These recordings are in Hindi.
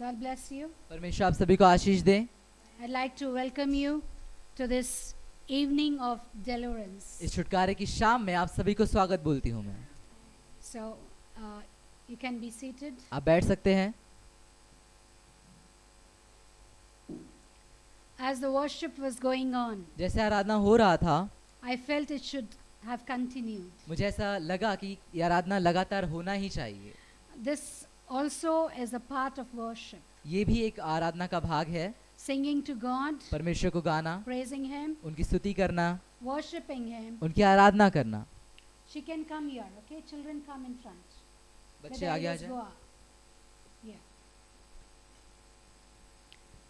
God bless you. परमेश्वर आप सभी को आशीष दे। I'd like to welcome you to this evening of deliverance. इस छुटकारे की शाम में आप सभी को स्वागत बोलती हूँ मैं। So, you can be seated. आप बैठ सकते हैं। As the worship was going on, जैसे आराधना हो रहा था, I felt it should have continued. मुझे ऐसा लगा कि ये आराधना लगातार होना ही चाहिए। This also is a part of worship. ये भी एक आराधना का भाग है। Singing to God, परमेश्वर को गाना, praising Him, उनकी स्तुति करना, worshiping Him. उनकी आराधना करना। She can come here, okay? Children come in front. Let बच्चे the आगे आ elders go जाएं। up. Yeah.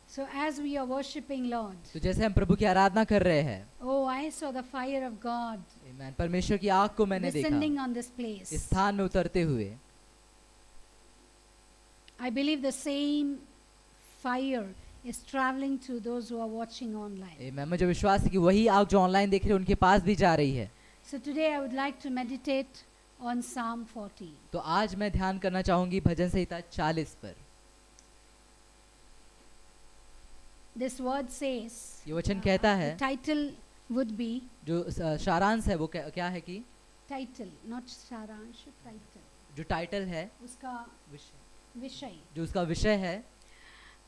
So as we are worshiping Lord, तो जैसे हम प्रभु की आराधना कर रहे हैं, oh, I saw the fire of God आमीन, परमेश्वर की आग को मैंने देखा descending on this place. इस स्थान में उतरते हुए। I believe the same fire is traveling to those who are watching online. आमीन, मुझे विश्वास है कि वही आग जो ऑनलाइन देख रहे हैं उनके पास भी जा रही है। So today I would like to meditate on Psalm 40. तो आज मैं ध्यान करना चाहूंगी भजन संहिता 40 पर। This word says, ये वचन कहता है, the title would be, जो सारांश है वो क्या है कि title, not saransh, title. जो टाइटल है, उसका विषय. जो उसका विषय है,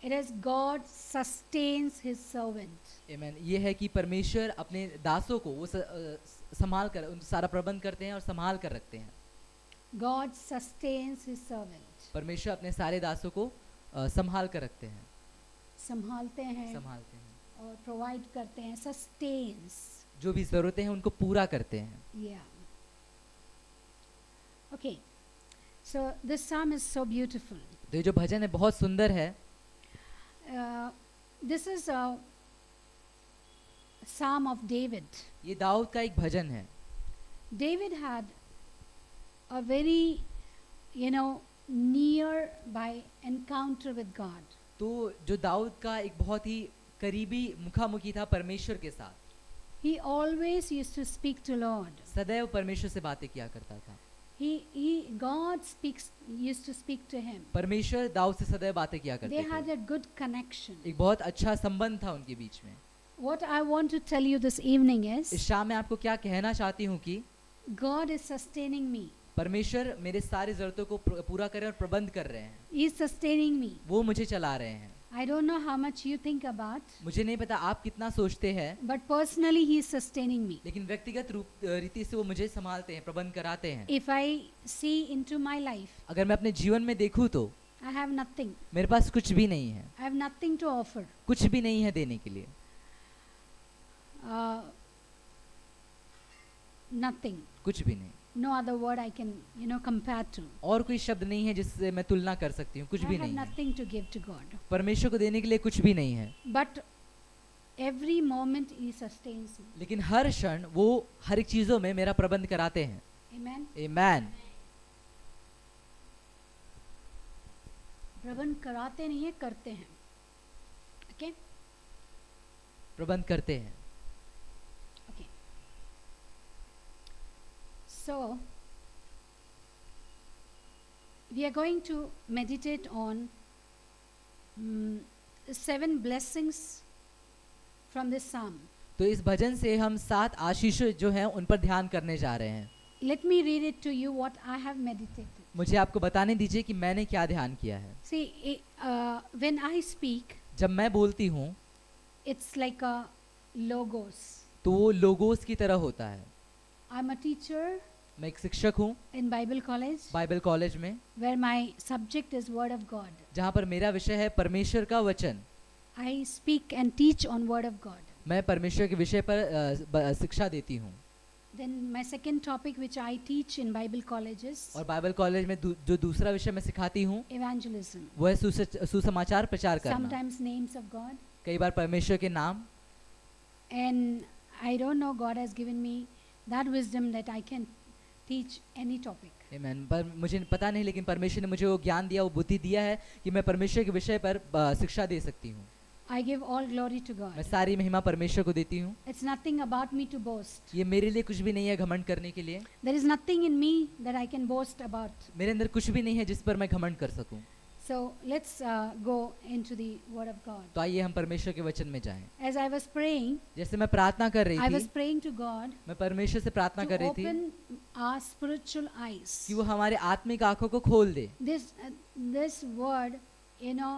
It is God sustains His servant. आमीन, ये है कि परमेश्वर अपने दासों को वो संभाल कर उन सारा प्रबंध करते हैं और संभाल कर रखते हैं। God sustains His servant. परमेश्वर अपने सारे दासों को संभाल कर रखते हैं, संभालते हैं संभालते हैं, और प्रोवाइड करते हैं. Sustains. जो भी जरूरतें हैं उनको पूरा करते हैं। Yeah. Okay. So this psalm is so beautiful. तो ये जो भजन है बहुत सुंदर है। This is a psalm of David. ये दाऊद का एक भजन है। David had a very, nearby encounter with God. तो जो दाऊद का एक बहुत ही करीबी मुखामुखी था परमेश्वर के साथ। He always used to speak to Lord. सदैव परमेश्वर से बातें किया करता था। God used to speak to him. परमेश्वर दाऊद से सदैव बातें किया करते They had थे। a good connection. एक बहुत अच्छा संबंध था उनके बीच में। What I want to tell you this evening इस is, शाम में आपको क्या कहना चाहती हूँ कि God is sustaining me. परमेश्वर मेरे सारी जरूरतों को पूरा कर रहे हैं और प्रबंध कर रहे हैं। He is sustaining me. वो मुझे चला रहे हैं। I don't know how much you think about, मुझे नहीं पता आप कितना सोचते हैं, but personally He is sustaining me. लेकिन व्यक्तिगत रीति से वो मुझे संभालते हैं, प्रबंध कराते हैं। If I see into my life, अगर मैं अपने जीवन में देखूं तो I have nothing. मेरे पास कुछ भी नहीं है, I have nothing to offer. कुछ भी नहीं है देने के लिए। Nothing. कुछ भी नहीं। No other word I can, compare to. और कोई शब्द नहीं है जिससे मैं तुलना कर सकती हूँ। कुछ I भी have नहीं है। nothing to give to God. परमेश्वर को देने के लिए कुछ भी नहीं है, But every moment He sustains me. लेकिन हर क्षण वो हर एक चीजों में मेरा प्रबंध कराते हैं। Amen. आमीन। प्रबंध कराते नहीं है, करते हैं. Okay? प्रबंध करते हैं। Okay. So, we are going to meditate on 7 blessings from this psalm. तो इस भजन से हम 7 आशीष जो हैं उन पर ध्यान करने जा रहे हैं। Let me read it to you what I have meditated. मुझे आपको बताने दीजिए कि मैंने क्या ध्यान किया है। See, when I speak, जब मैं बोलती हूँ it's like a logos. तो वो लोगोस की तरह होता है। I'm a teacher मैं एक शिक्षक हूँ in Bible college, Bible college में, where my subject is Word of God. जहाँ पर मेरा विषय है परमेश्वर का वचन। I speak and teach on Word of God. मैं परमेश्वर के विषय पर शिक्षा देती हूँ। Then my second topic which I teach in Bible colleges, और बाइबल कॉलेज में जो दूसरा विषय मैं सिखाती हूँ evangelism. वो है सुसमाचार प्रचार करना। Sometimes names of God. कई बार परमेश्वर के नाम। And I don't know, God has given me that wisdom that I can teach any topic. आमीन। पर मुझे पता नहीं, लेकिन परमेश्वर ने मुझे वो ज्ञान दिया, वो बुद्धि दिया है कि मैं परमेश्वर के विषय पर शिक्षा दे सकती हूँ। I give all glory to God. मैं सारी महिमा परमेश्वर को देती हूँ। It's nothing about me to boast. ये मेरे लिए कुछ भी नहीं है घमंड करने के लिए। There is nothing in me that I can boast about. मेरे अंदर कुछ भी नहीं है जिस पर मैं घमंड कर सकूं। So let's go into the Word of God. तो आइए हम परमेश्वर के वचन में जाएं। As I was praying, जैसे मैं प्रार्थना कर रही I was थी, praying to God मैं परमेश्वर से प्रार्थना कर to रही थी open our spiritual eyes. कि वो हमारे आत्मिक आंखों को खोल दे। This word, you know,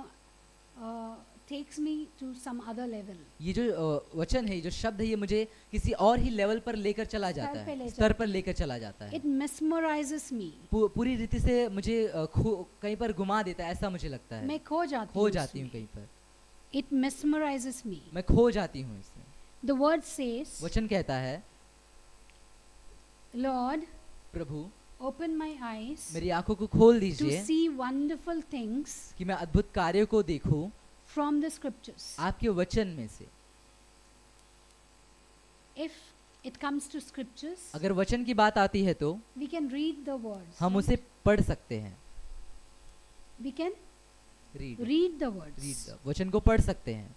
takes me to some other level. ये जो वचन है, ये जो शब्द है, ये मुझे किसी और ही लेवल पर लेकर चला जाता स्तर पे ले है, जाता स्तर पर लेकर चला जाता है। It mesmerizes me. पूरी रीति से मुझे कहीं पर घुमा देता है, ऐसा मुझे लगता है। मैं खो जाती खो हूँ जाती उसमें. हूँ कहीं पर, It mesmerizes me. मैं खो जाती हूँ इसमें। The word says, वचन कहता है, Lord, Prabhu open my eyes मेरी आंखों को खोल to दीजिए see wonderful things कि मैं अद्भुत कार्यों को देखूं from the scriptures. आपके वचन में से। If it comes to scriptures, अगर वचन की बात आती है तो we can read the words. हम उसे पढ़ सकते हैं। We can read read the words. Read वचन को पढ़ सकते हैं।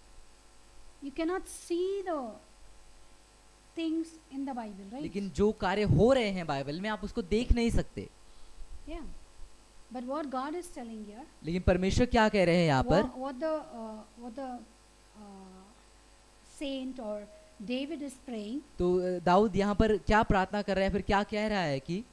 You cannot see the things in the Bible, right? लेकिन जो कार्य हो रहे हैं बाइबल में, आप उसको देख नहीं सकते। Yeah. But what God is telling here, लेकिन परमेश्वर क्या कह रहे हैं यहाँ पर? what the saint or David is praying, तो दाऊद यहाँ पर क्या प्रार्थना कर रहा है, फिर क्या कह रहा है कि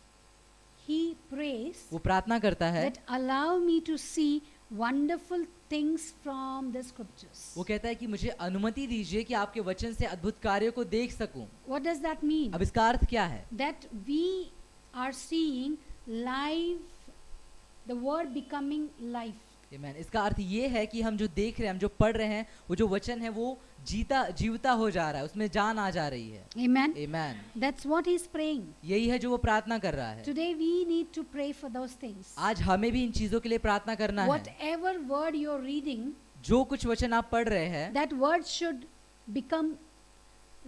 he prays वो प्रार्थना करता है, that allow me to see wonderful things from the scriptures. वो कहता है कि मुझे अनुमति दीजिए कि आपके वचन से अद्भुत कार्यों को देख सकूं। What does that mean? अब इसका अर्थ क्या है? That we are seeing live, the word becoming life. आमीन। इसका अर्थ ये है कि हम जो देख रहे हैं, हम जो पढ़ रहे हैं, वो जो वचन है वो जीवता हो जा रहा है, उसमें जान आ जा रही है। Amen. आमीन। That's what he's praying. यही है जो वो प्रार्थना कर रहा है। Today we need to pray for those things. आज हमें भी इन चीजों के लिए प्रार्थना करना है। Whatever word you're reading, जो कुछ वचन आप पढ़ रहे हैं, that word should become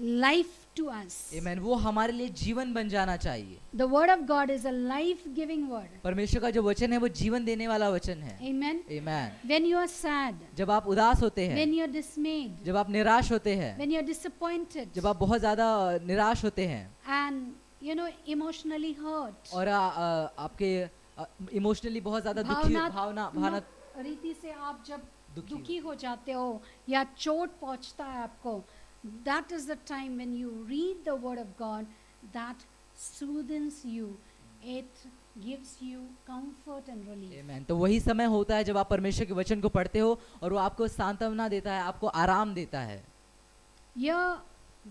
life to us. आमीन, वो हमारे लिए जीवन बन जाना चाहिए। The word of God is a life-giving word. परमेश्वर का जो वचन है वो जीवन देने वाला वचन है। Amen. आमीन। When you are sad, जब आप उदास होते हैं, when you're dismayed, जब आप निराश होते हैं, when you're disappointed, जब आप बहुत ज्यादा निराश होते हैं and you know emotionally hurt, और आपके इमोशनली बहुत ज्यादा दुखी भावना रीति से आप जब दुखी दुखी हो जाते हो या चोट पहुंचता है आपको, that is the time when you read the word of God that soothes you, it gives you comfort and relief. आमीन। तो वही समय होता है जब आप परमेश्वर के वचन को पढ़ते हो और वो आपको सांत्वना देता है, आपको आराम देता है। Here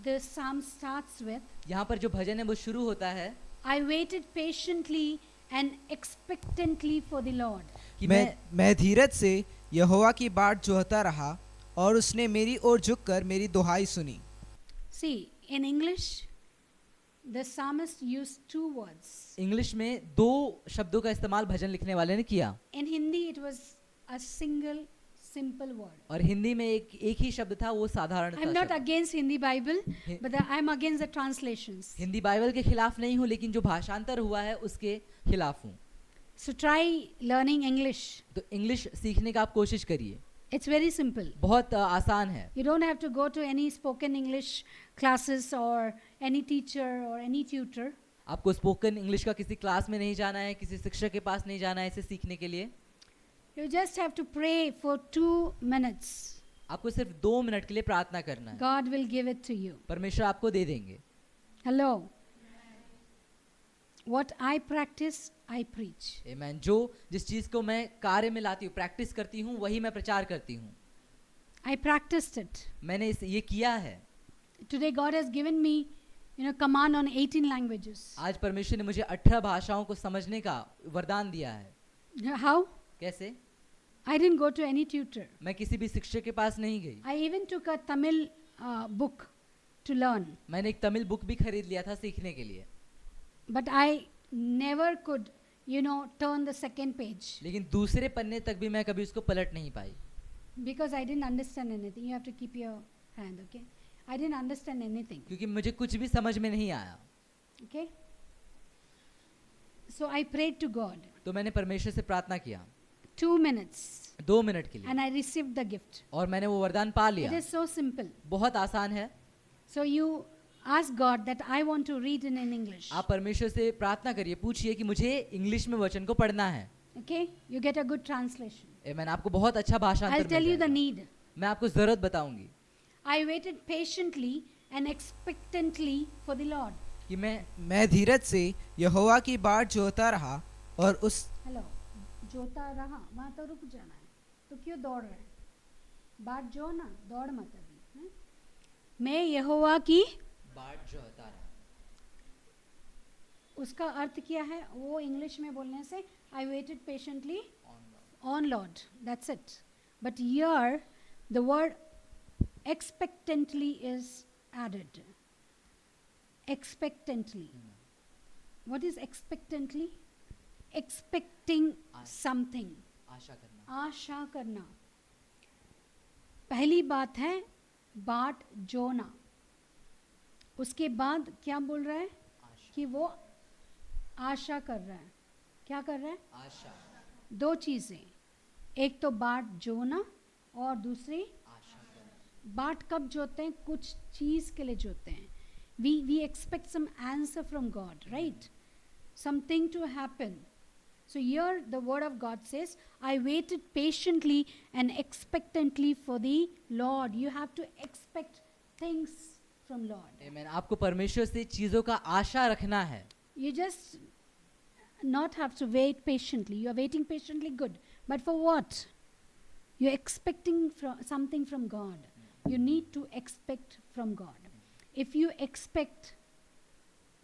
the psalm starts with, यहाँ पर जो भजन है वो शुरू होता है I waited patiently and expectantly for the Lord. कि मैं धीरज से यहोवा की बाट जोहता रहा और उसने मेरी ओर झुककर मेरी दुहाई सुनी। See, in English, the psalmist used two words. English में दो शब्दों का इस्तेमाल भजन लिखने वाले ने किया, In Hindi, it was a single, simple word. और हिंदी में एक ही शब्द था, वो साधारण I'm था not शब्द। against Hindi Bible, but I'm against the translations. Hindi Bible के खिलाफ नहीं हूँ, लेकिन जो भाषांतर हुआ है उसके खिलाफ हूँ। So try learning English. तो इंग्लिश सीखने का आप कोशिश करिए, It's very simple. बहुत आसान है। You don't have to go to any spoken English classes or any teacher or any tutor. आपको स्पोकन इंग्लिश का किसी क्लास में नहीं जाना है, किसी शिक्षक के पास नहीं जाना है इसे सीखने के लिए। You just have to pray for 2 minutes. आपको सिर्फ 2 मिनट के लिए प्रार्थना करना है, God will give it to you. परमेश्वर आपको दे देंगे। Hello. What I practice, I preach. आमीन। जिस चीज को मैं कार्य में लाती हूँ, प्रैक्टिस करती हूँ, वही मैं प्रचार करती हूँ। I practiced it. मैंने ये किया है। Today God has given me, command on 18 languages. आज परमेश्वर ने मुझे 18 भाषाओं को समझने का वरदान दिया है। How? कैसे? I didn't go to any tutor. मैं किसी भी शिक्षक के पास नहीं गई। I even took a Tamil book to learn. मैंने एक तमिल बुक भी खरीद लिया था सीखने के लिए, But I never could, turn the second page. लेकिन दूसरे पन्ने तक भी मैं कभी उसको पलट नहीं पाई, Because I didn't understand anything. You have to keep your hand, okay? I didn't understand anything, क्योंकि मुझे कुछ भी समझ में नहीं आया। okay? So I prayed to God तो मैंने परमेश्वर से प्रार्थना किया 2 minutes 2 मिनट के लिए, and I received the gift. और मैंने वो वरदान पा It लिया। is so simple. बहुत आसान है। So you ask God that I want to read in English. आप परमेश्वर से प्रार्थना करिए, पूछिए कि मुझे इंग्लिश में वचन को पढ़ना है। Okay? You get a good translation. आमेन। आपको बहुत अच्छा भाषांतर I'll mill tell you the जाएगा। need. मैं आपको जरूरत बताऊंगी I waited patiently and expectantly for the Lord. कि मैं धीरज से यहोवा की बाट जोहता रहा और उस हेलो, जोता रहा, वहाँ तो रुक जाना है, तो क्यों दौड़ रहे हैं? बाट जो ना, दौड़ मत अभी, हैं? मैं यहोवा की, बाट जो होता रहा। उसका अर्थ क्या है? वो इंग्लिश में बोलने से I waited patiently on Lord. That's it. But here the word expectantly is added. Expectantly. What is expectantly? Expecting something. आशा करना। आशा करना। पहली बात है बाट जोना। उसके बाद क्या बोल रहा है? कि वो आशा कर रहा है। क्या कर रहा है? आशा। दो चीजें, एक तो बाट जोना और दूसरी आशा करना। बाट कब जोते हैं? कुछ चीज के लिए जोते हैं। we expect some answer from God, right? Something to happen. So here the word of God says, I waited patiently and expectantly for the Lord. You have to expect things from Lord. आमेन। आपको परमेश्वर से चीजों का आशा रखना है। You just not have to wait patiently. You are waiting patiently, good. But for what? You're expecting something from God. You need to expect from God. If you expect,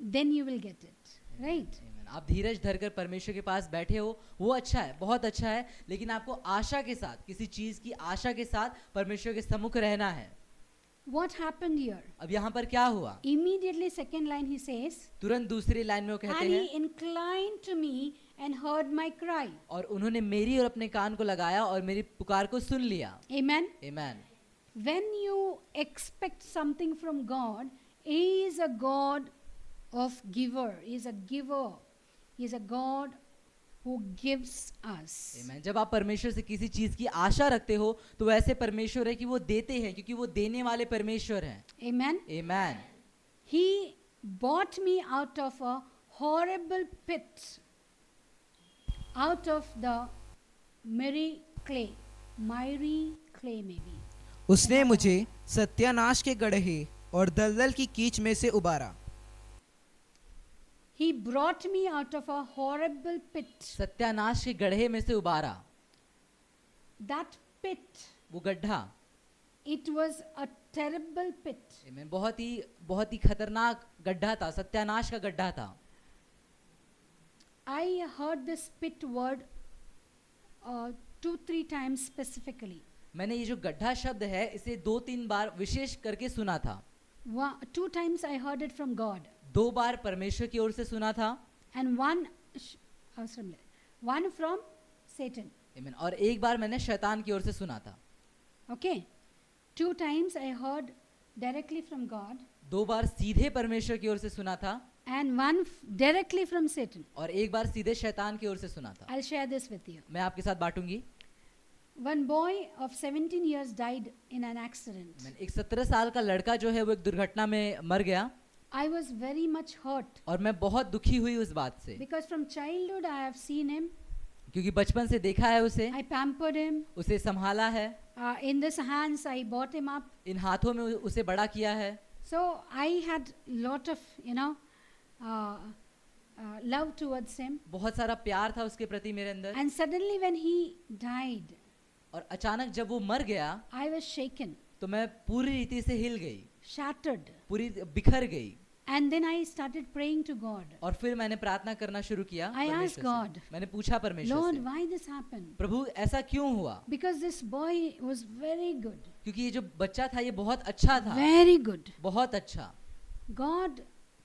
then you will get it. Right? आमेन। आप धीरज धरकर परमेश्वर के पास बैठे हो, वो अच्छा है, बहुत अच्छा है, लेकिन आपको आशा के साथ, किसी चीज की आशा के साथ परमेश्वर के सम्मुख रहना है। What happened here? अब यहाँ पर क्या हुआ? Immediately, second line he says, तुरंत दूसरी लाइन में वो कहते and हैं, he inclined to me and heard my cry. और उन्होंने मेरी और अपने कान को लगाया और मेरी पुकार को सुन लिया। Amen? Amen. When you expect something from God, He is a God of giver. He is a giver. He is a God who gives us. आमेन। जब आप परमेश्वर से किसी चीज की आशा रखते हो तो वैसे परमेश्वर है कि वो देते हैं, क्योंकि वो देने वाले परमेश्वर हैं। Amen? Amen. He bought me out of a horrible pit, out of the miry clay maybe. उसने मुझे सत्यानाश के गड्ढे और दलदल की कीच में से उबारा। He brought me out of a horrible pit. सत्यानाश के गड्ढे में से उबारा। That pit, वो गड्ढा, it was a terrible pit. आमेन, बहुत ही खतरनाक गड्ढा था, सत्यानाश का गड्ढा था। I heard this pit word 2-3 times specifically. मैंने ये जो गड्ढा शब्द है इसे 2-3 बार विशेष करके सुना था। 2 times I heard it from God. 2 बार परमेश्वर की ओर से सुना था। And one from Satan. आमीन। और एक बार मैंने शैतान की ओर से सुना था। Okay. 2 times I heard directly from God. 2 बार सीधे परमेश्वर की ओर से सुना था। And one directly from Satan. और एक बार सीधे शैतान की ओर से सुना था। I'll share this with you. मैं आपके साथ बांटूंगी। One boy of 17 years died in an accident. एक 17 साल का लड़का जो है वो एक दुर्घटना में मर गया। I was very much hurt. और मैं बहुत दुखी हुई उस बात से, Because from childhood I have seen him. क्योंकि बचपन से देखा है उसे, I pampered him. उसे संभाला है, In this hands I brought him up. इन हाथों में उसे बड़ा किया है। So I had lot of love towards him. बहुत सारा प्यार था उसके प्रति मेरे अंदर। And suddenly when he died, और अचानक जब वो मर गया I was shaken, तो मैं पूरी रीति से हिल गई, shattered. पूरी बिखर गई। And then I started praying to God. और फिर मैंने प्रार्थना करना शुरू किया I परमेश्वर asked से। God, मैंने पूछा परमेश्वर Lord, से, why this happened? प्रभु ऐसा क्यों हुआ? Because this boy was very good. क्योंकि ये जो बच्चा था ये बहुत अच्छा था, Very good. बहुत अच्छा। God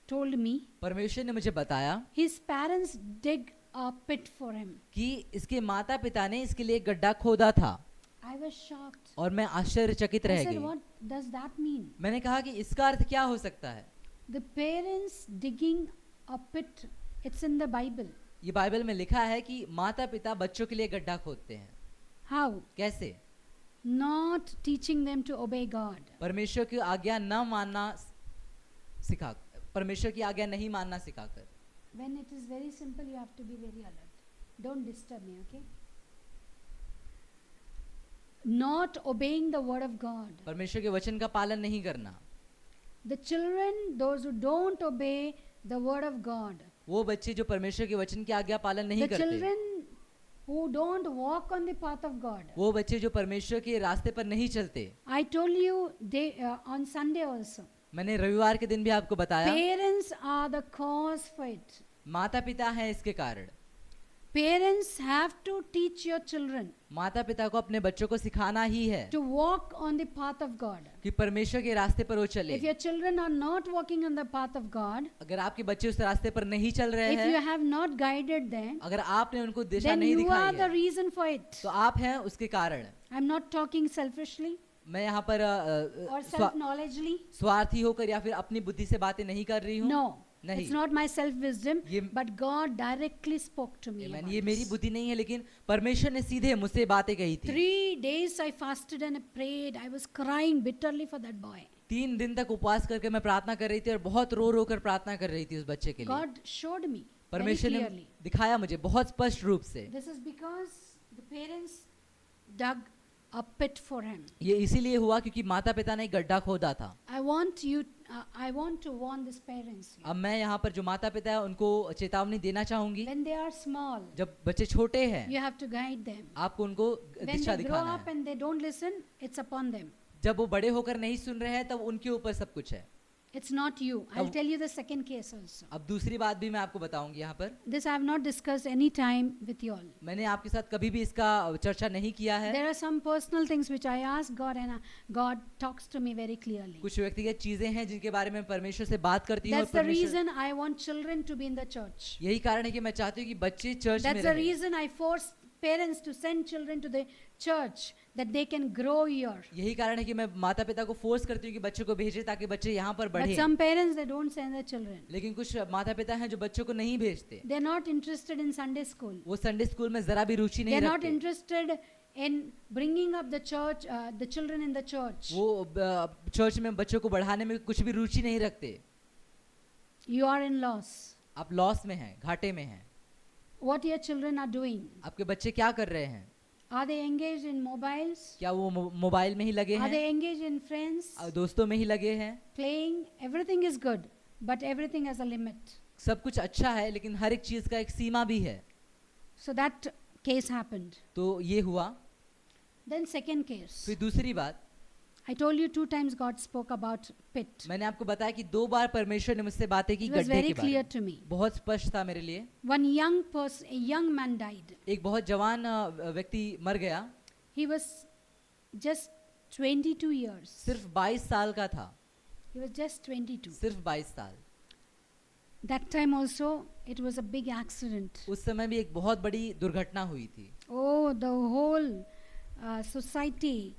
told me परमेश्वर ने मुझे बताया his parents dig a pit for him. कि इसके माता पिता ने इसके लिए एक गड्ढा खोदा था। I was shocked. और मैं आश्चर्यचकित I रह said, गई। what does that mean? मैंने कहा कि इसका अर्थ क्या हो सकता है? The parents digging a pit, it's in the Bible. ये बाइबल में लिखा है कि माता पिता बच्चों के लिए गड्ढा खोदते हैं। How? कैसे? Not teaching them to obey God. परमेश्वर की आज्ञा न मानना परमेश्वर की आज्ञा नहीं मानना सिखाकर। When it is very simple, you have to be very alert. Don't disturb me, okay? Not obeying the word of God. परमेश्वर के वचन का पालन नहीं करना. The children, those who don't obey the word of God. वो बच्चे जो परमेश्वर के वचन की आज्ञा पालन नहीं The करते, children who don't walk on the path of God. वो बच्चे जो परमेश्वर के रास्ते पर नहीं चलते. I told you on Sunday also. मैंने रविवार के दिन भी आपको बताया, Parents are the cause for it. माता पिता हैं इसके कारण. Parents have to teach your children माता पिता को अपने बच्चों को सिखाना ही है to walk on the path of God. कि परमेश्वर के रास्ते पर वो चले. If your children are not walking on the path of God, अगर आपके बच्चे उस रास्ते पर नहीं चल रहे if you हैं, have not guided them, अगर आपने उनको दिशा then नहीं you are दिखाई the है, reason for it. तो आप हैं उसके कारण. I'm not talking selfishly मैं यहाँ पर or self-knowledgely. स्वार्थी होकर या फिर अपनी बुद्धि से बातें नहीं कर रही हूँ. No, नहीं. it's not my self-wisdom, ये- but God directly spoke to me. Amen. about ये मेरी this. बुद्धि नहीं है, लेकिन परमेश्वर ने सीधे मुझसे बातें कही थी. 3 days I fasted and I prayed. I was crying bitterly for that boy. 3 दिन तक उपवास करके मैं प्रार्थना कर रही थी और बहुत रो रो कर प्रार्थना कर रही थी उस बच्चे के लिए. God showed me very परमेश्वर ने clearly. दिखाया मुझे बहुत स्पष्ट रूप से. This is because the parents dug a pit for him. ये इसीलिए हुआ क्योंकि माता पिता ने एक गड्ढा खोदा था. I want to warn these parents. अब मैं यहाँ पर जो माता पिता है उनको चेतावनी देना चाहूंगी. When they are small, जब बच्चे छोटे हैं, you have to guide them. आपको उनको When दिशा they grow दिखाना up है. and they don't listen, it's upon them. जब वो बड़े होकर नहीं सुन रहे हैं, तब उनके ऊपर सब कुछ है. It's not you. I'll अब- tell you the second case also. अब दूसरी बात भी मैं आपको बताऊंगी यहाँ पर. This I have not discussed any time with you all. मैंने आपके साथ कभी भी इसका चर्चा नहीं किया है. There are some personal things which I ask God and God talks to me very clearly. कुछ व्यक्तिगत चीजें हैं जिनके बारे में परमेश्वर से बात करती हूँ. और That's the परमेश्वर- reason I want children to be in the church. यही कारण है कि मैं चाहती हूँ कि बच्चे चर्च में That's the रहें. reason I force parents to send children to the church that they can grow here. यही कारण है कि मैं माता पिता को फोर्स करती हूँ कि बच्चों को भेजें ताकि बच्चे यहाँ पर But बढ़ें. some parents they don't send their children. लेकिन कुछ माता पिता हैं जो बच्चों को नहीं भेजते. They're not interested in Sunday school. वो संडे स्कूल में जरा भी रुचि नहीं They're not रखते. interested in bringing up the church, the children in the church. वो चर्च में बच्चों को बढ़ाने में कुछ भी रुचि नहीं रखते. You are in loss. आप लॉस में हैं, घाटे में हैं. What your children are doing? आपके बच्चे क्या कर रहे हैं? Are they engaged in mobiles? क्या वो मोबाइल में ही लगे Are हैं, they engaged in friends? दोस्तों में ही लगे हैं? Playing? Everything is good, but everything has a limit. सब कुछ अच्छा है, लेकिन हर एक चीज का एक सीमा भी है. So that case happened. तो ये हुआ. Then second case. फिर दूसरी बात, I told you 2 times God spoke about pit. मैंने आपको बताया कि 2 बार परमेश्वर ने मुझसे बातें की It was गड्ढे very के बारे clear में. to me. बहुत स्पष्ट था मेरे लिए. One young person, a young man died. एक बहुत जवान व्यक्ति मर गया. He was just 22 years. सिर्फ 22 साल का था. He was just 22. सिर्फ 22 साल. That time also, it was a big accident. उस समय भी एक बहुत बड़ी दुर्घटना हुई थी. Oh, the whole society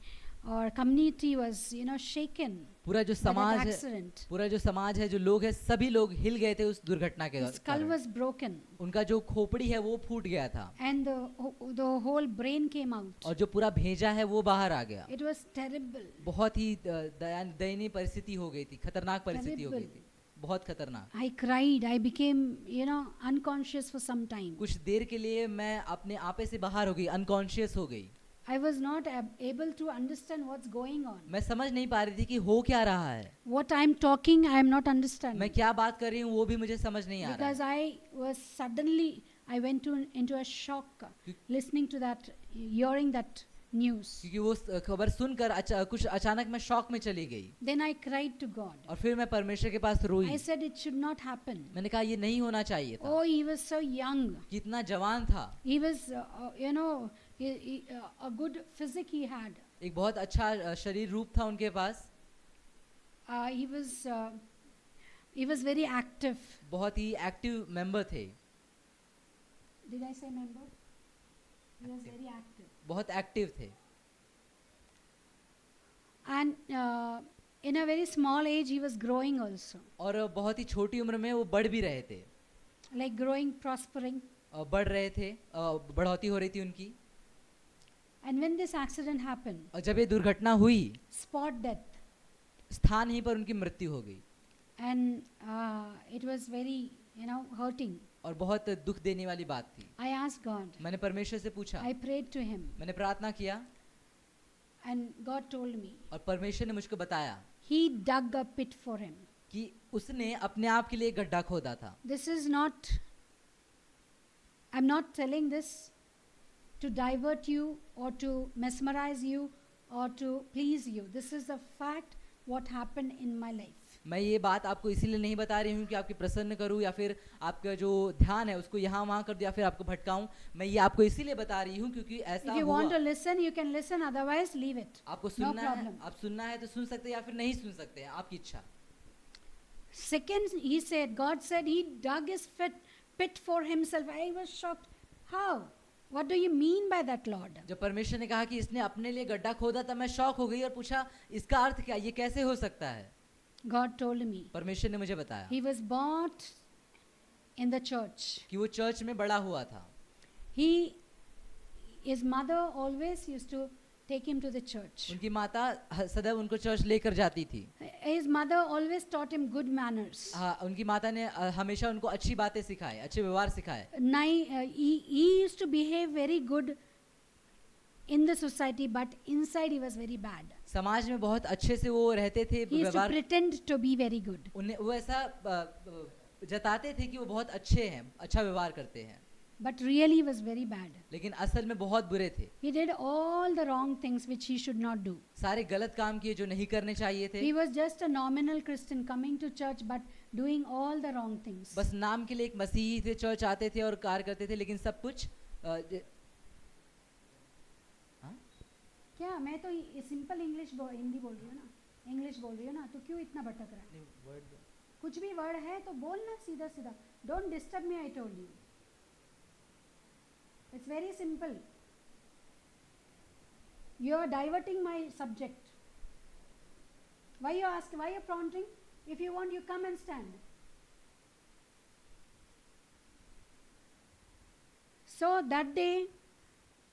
or community was, shaken पूरा जो by that समाज है, accident. पूरा जो समाज है, जो लोग हैं, सभी लोग हिल गए थे उस दुर्घटना के His skull कारण. was broken उनका जो खोपड़ी है वो फूट गया था and the whole brain came out. और जो पूरा भेजा है वो बाहर आ गया. It was terrible. बहुत ही दयनीय परिस्थिति हो गई थी, खतरनाक परिस्थिति हो गई Terrible. थी, बहुत खतरनाक. I cried. I became, unconscious for some time. कुछ देर के लिए मैं अपने आपे से बाहर हो गई, अनकॉन्शियस हो गई. I was not able to understand what's going on. मैं समझ नहीं पा रही थी कि हो क्या रहा है. What I'm talking, I am not मैं understanding. क्या बात कर रही हूँ वो भी मुझे समझ नहीं आ रहा Because है. I was suddenly, I went into a shock listening to that, hearing that news. क्योंकि वो खबर सुनकर कुछ अचानक मैं शॉक में चली गई. Then I cried to God. और फिर मैं परमेश्वर के पास रोई. I said it should not happen. मैंने कहा ये नहीं होना चाहिए था. Oh, he was so young. कितना जवान था. He was, a good physique he had. एक बहुत अच्छा शरीर रूप था उनके पास. He was very active. बहुत ही एक्टिव मेंबर थे. Did I say member? He was very active. बहुत एक्टिव थे. And in a very small age, he was growing also. और बहुत ही छोटी उम्र में वो बढ़ भी रहे थे. Like growing, prospering. बढ़ रहे थे, बढ़ोतरी हो रही थी उनकी. And when this accident happened, और जब ये दुर्घटना हुई, spot death. स्थान ही पर उनकी मृत्यु हो गई. And it was very, hurting. और बहुत दुख देने वाली बात थी। I asked God. मैंने परमेश्वर से पूछा, I prayed to Him, मैंने प्रार्थना किया and God told me और परमेश्वर ने मुझको बताया He dug a pit for him. कि उसने अपने आप के लिए एक गड्ढा खोदा था। This is not, I'm not telling this to divert you or to mesmerize you or to please you. This is the fact what happened in my life. मैं ये बात आपको इसीलिए नहीं बता रही हूँ कि आपके प्रसन्न करूँ या फिर आपका जो ध्यान है उसको यहाँ वहाँ कर दूँ या फिर आपको भटकाऊँ। मैं ये आपको इसीलिए बता रही हूँ क्योंकि ऐसा If you हुआ। want to listen, you can listen, otherwise leave it. आपको No सुनना है, problem. आप सुनना है तो सुन सकते हैं या फिर नहीं सुन सकते हैं, आपकी इच्छा। Second, he said, God said he dug his pit for himself. I was shocked. How? What do you mean by that, Lord? जब परमेश्वर ने कहा कि इसने अपने लिए गड्ढा खोदा तब मैं शॉक हो गई और पूछा इसका अर्थ क्या, ये कैसे हो सकता है। God told me परमेश्वर ने मुझे बताया he was bought in the church. कि वो चर्च में बड़ा हुआ था। His mother always used to take him to the church. उनकी माता सदैव उनको चर्च लेकर जाती थी। His mother always taught him good manners. हाँ, उनकी माता ने हमेशा उनको अच्छी बातें सिखाए, अच्छे व्यवहार सिखाए। He used to behave very good in the society, but inside he was very bad. समाज में बहुत अच्छे से वो रहते थे, He used to व्यवहार pretend to be very good. उन्हें वो ऐसा जताते थे कि वो बहुत अच्छे हैं, अच्छा व्यवहार करते हैं, But really he was very bad. लेकिन असल में बहुत बुरे थे। He did all the wrong things which he should not do. सारे गलत काम किए जो नहीं करने चाहिए थे। He was just a nominal Christian coming to church but doing all the wrong things. बस नाम के लिए एक मसीही थे, चर्च आते थे और कार्य करते थे, लेकिन सब कुछ क्या मैं तो सिंपल हिंदी बोल रही हूँ ना, इंग्लिश बोल रही हूँ ना, तो क्यों इतना भटक रहा है? कुछ भी वर्ड है तो बोलना सीधा सीधा. Don't disturb me, I told you. It's very simple. You are diverting my subject. Why you ask? Why you prompting? If you want, you come and stand. So that day,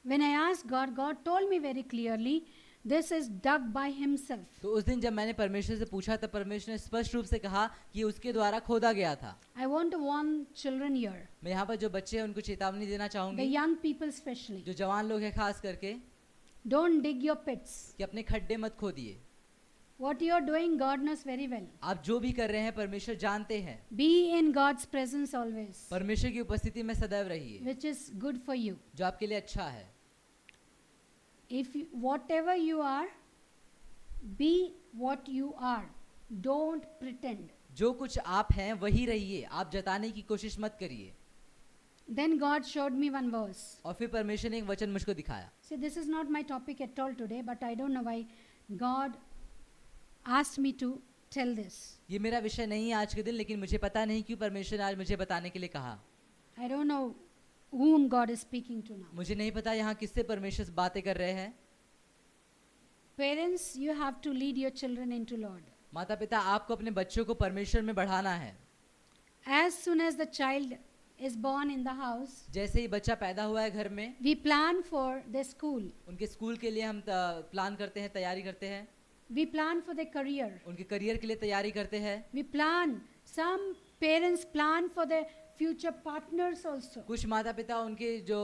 when I asked God, God told me very clearly, this is dug by himself. तो उस दिन जब मैंने परमेश्वर से पूछा तब परमेश्वर ने स्पष्ट रूप से कहा कि उसके द्वारा खोदा गया था। I want to warn children here, मैं यहाँ पर जो बच्चे हैं उनको चेतावनी देना the चाहूंगी, young people especially. जो जवान लोग हैं खास करके, Don't dig your pits. कि अपने खड्डे मत खोदिए। What you are doing, God knows very well. आप जो भी कर रहे हैं परमेश्वर जानते हैं। Be in God's presence always, परमेश्वर की उपस्थिति में सदैव रहिए, which is good for you. जो आपके लिए अच्छा है। If you, whatever you are, be what you are. Don't pretend. जो कुछ आप हैं वही रहिए, आप जताने की कोशिश मत करिए। Then God showed me one verse. और फिर परमेश्वर ने एक वचन मुझको दिखाया। See, this is not my topic at all today, but I don't know why God asked me to tell this. ये मेरा विषय नहीं है आज के दिन, लेकिन मुझे पता नहीं क्यों परमेश्वर ने आज मुझे बताने के लिए कहा। I don't know whom God is speaking to now. मुझे नहीं पता यहाँ किससे परमेश्वर बातें कर रहे हैं। Parents, you have to lead your children into Lord. माता पिता आपको अपने बच्चों को परमेश्वर में बढ़ाना है। As soon as the child is born in the house, जैसे ही बच्चा पैदा हुआ है घर में, we plan for the school. उनके स्कूल के लिए हम प्लान करते हैं, तैयारी करते हैं। We plan for their career. उनके करियर के लिए तैयारी करते हैं। We plan. Some parents plan for their future partners also. कुछ माता पिता उनके जो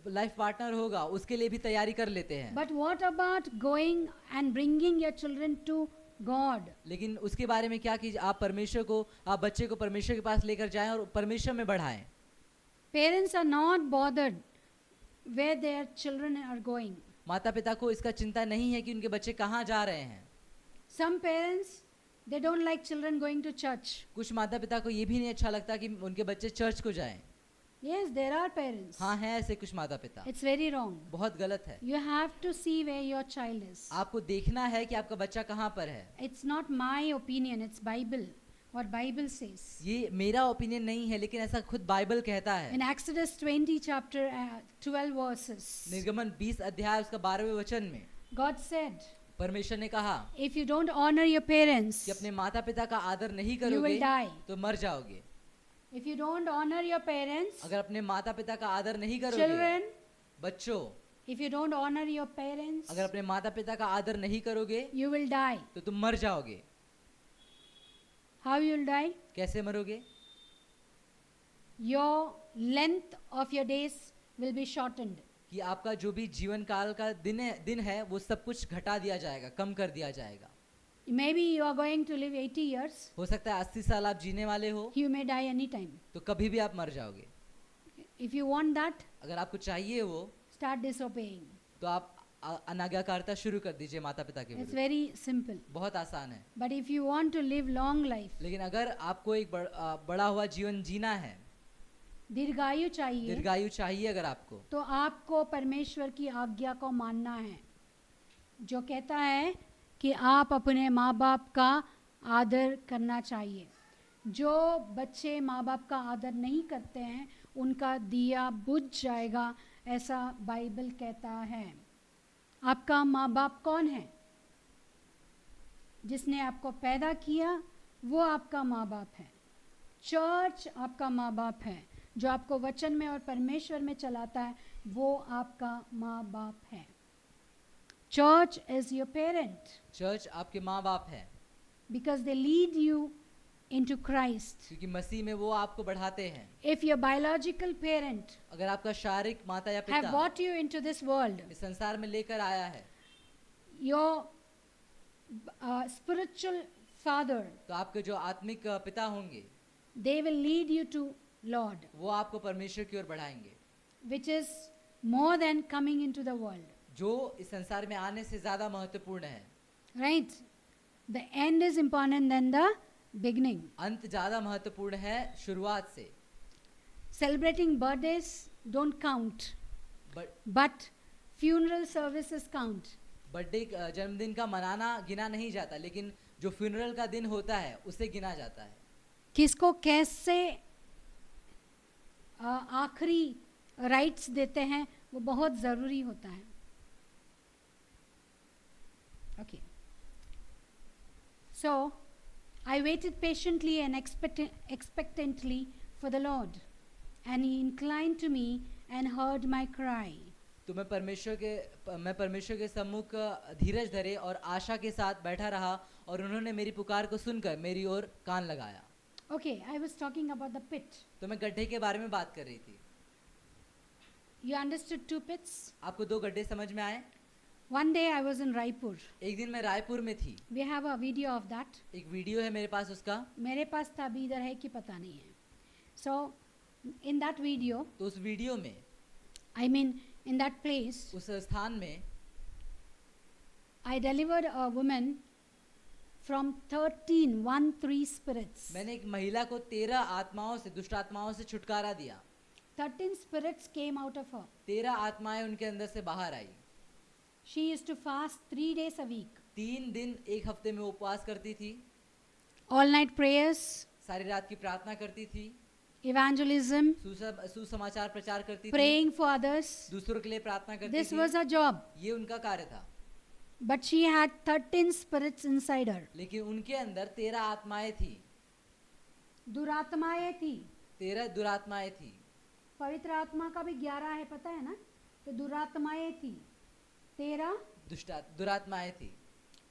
लाइफ पार्टनर होगा उसके लिए भी तैयारी कर लेते हैं। But what about going and bringing your children to God? लेकिन उसके बारे में क्या कि आप परमेश्वर को, आप बच्चे को परमेश्वर के पास लेकर जाएं और परमेश्वर में बढ़ाएं। Parents are not bothered where their children are going. माता पिता को इसका चिंता नहीं है कि उनके बच्चे कहाँ जा रहे हैं। Some parents, they don't like children going to church. कुछ माता पिता को ये भी नहीं अच्छा लगता कि उनके बच्चे चर्च को जाएं। Yes, there are parents. हाँ, हैं ऐसे कुछ माता पिता। It's very wrong. बहुत गलत है। You have to see where your child is. आपको देखना है कि आपका बच्चा कहाँ पर है। It's not my opinion, it's Bible. What Bible says. ये मेरा ओपिनियन नहीं है, लेकिन ऐसा खुद बाइबल कहता है। In Exodus 20 chapter 12 verses, निर्गमन 20 अध्याय उसका 12वें वचन में God said, परमेश्वर ने कहा if you don't honor your parents, कि अपने माता पिता का आदर नहीं you करोगे will die. तो मर जाओगे। If you don't honor your parents, अगर अपने माता पिता का आदर नहीं करोगे, children, बच्चों if you don't honor your parents, अगर अपने माता पिता का आदर नहीं करोगे you will die. तो तुम मर जाओगे। How you will die? कैसे मरोगे? your length of your days will be shortened. कि आपका जो भी जीवन काल का दिन है वो सब कुछ घटा दिया जाएगा, कम कर दिया जाएगा। Maybe you are going to live 80 years. हो सकता है 80 साल आप जीने वाले हो, You may die anytime. तो कभी भी आप मर जाओगे। If you want that, अगर आपको चाहिए वो, start disobeying. तो आप अनाज्ञाकारिता शुरू कर दीजिए माता पिता के It's विरुद्ध। very simple. बहुत आसान है। But if you want to live long life, लेकिन अगर आपको एक बड़ा हुआ जीवन जीना है, दीर्घायु चाहिए, दीर्घायु चाहिए अगर आपको, तो आपको परमेश्वर की आज्ञा को मानना है, जो कहता है कि आप अपने माँ बाप का आदर करना चाहिए। जो बच्चे माँ बाप का आदर नहीं करते हैं उनका दिया बुझ जाएगा, ऐसा बाइबल कहता है। आपका माँ बाप कौन है? जिसने आपको पैदा किया वो आपका माँ बाप है। चर्च आपका माँ बाप है। जो आपको वचन में और परमेश्वर में चलाता है वो आपका माँ बाप है। Church is your parent church आपके माँ बाप है, because they lead you into Christ. क्योंकि मसीह में वो आपको बढ़ाते हैं। If your biological parent अगर आपका शारीरिक माता या have पिता brought you into this world, इस संसार में लेकर आया है, your spiritual father, तो आपके जो आत्मिक पिता होंगे they will lead you to Lord, वो आपको परमेश्वर की ओर बढ़ाएंगे, which is more than coming into the world. जो इस संसार में आने से ज्यादा महत्वपूर्ण है। Right? The end is important than the beginning. अंत ज्यादा महत्वपूर्ण है शुरुआत से। Celebrating birthdays don't count, but funeral services count. Birthday जन्मदिन का मनाना गिना नहीं जाता, लेकिन जो फ्यूनरल का दिन होता है उसे गिना जाता है। किसको कैसे आखिरी राइट्स देते हैं वो बहुत ज़रूरी होता है। Okay. So, I waited patiently and expectantly for the Lord, and He inclined to me and heard my cry. तो मैं परमेश्वर के सम्मुख धीरज धरे और आशा के साथ बैठा रहा, और उन्होंने मेरी पुकार को सुनकर मेरी ओर कान लगाया। Okay, I was talking about the pit. तो मैं गड्ढे के बारे में बात कर रही थी। You understood two pits? आपको दो गड्ढे समझ में आए? One day I was in Raipur. एक दिन मैं रायपुर में थी। We have a video of that. एक वीडियो है मेरे पास उसका। मेरे पास था, अभी इधर है कि पता नहीं है। So, in that video, तो उस वीडियो में, I mean, in that place, उस स्थान में I delivered a woman from 13 spirits. मैंने एक महिला को 13 आत्माओं से, दुष्ट आत्माओं से छुटकारा दिया। 13 spirits came out of her. 13 आत्माएं उनके अंदर से बाहर आई। She used to fast 3 days a week. 3 दिन एक हफ्ते में उपवास करती थी, All night prayers, सारी रात की प्रार्थना करती थी, evangelism, सुसमाचार प्रचार करती थी, praying for others. दूसरों के लिए प्रार्थना करती This थी। was her job. ये उनका कार्य था। But she had 13 spirits inside her. लेकिन उनके अंदर 13 आत्माएं थी, दुरात्माएं थी। 13 दुरात्माएं थी। पवित्र आत्मा का भी 11 है, पता है ना? तो दुरात्माएं थी 13। दुरात्माएं थी।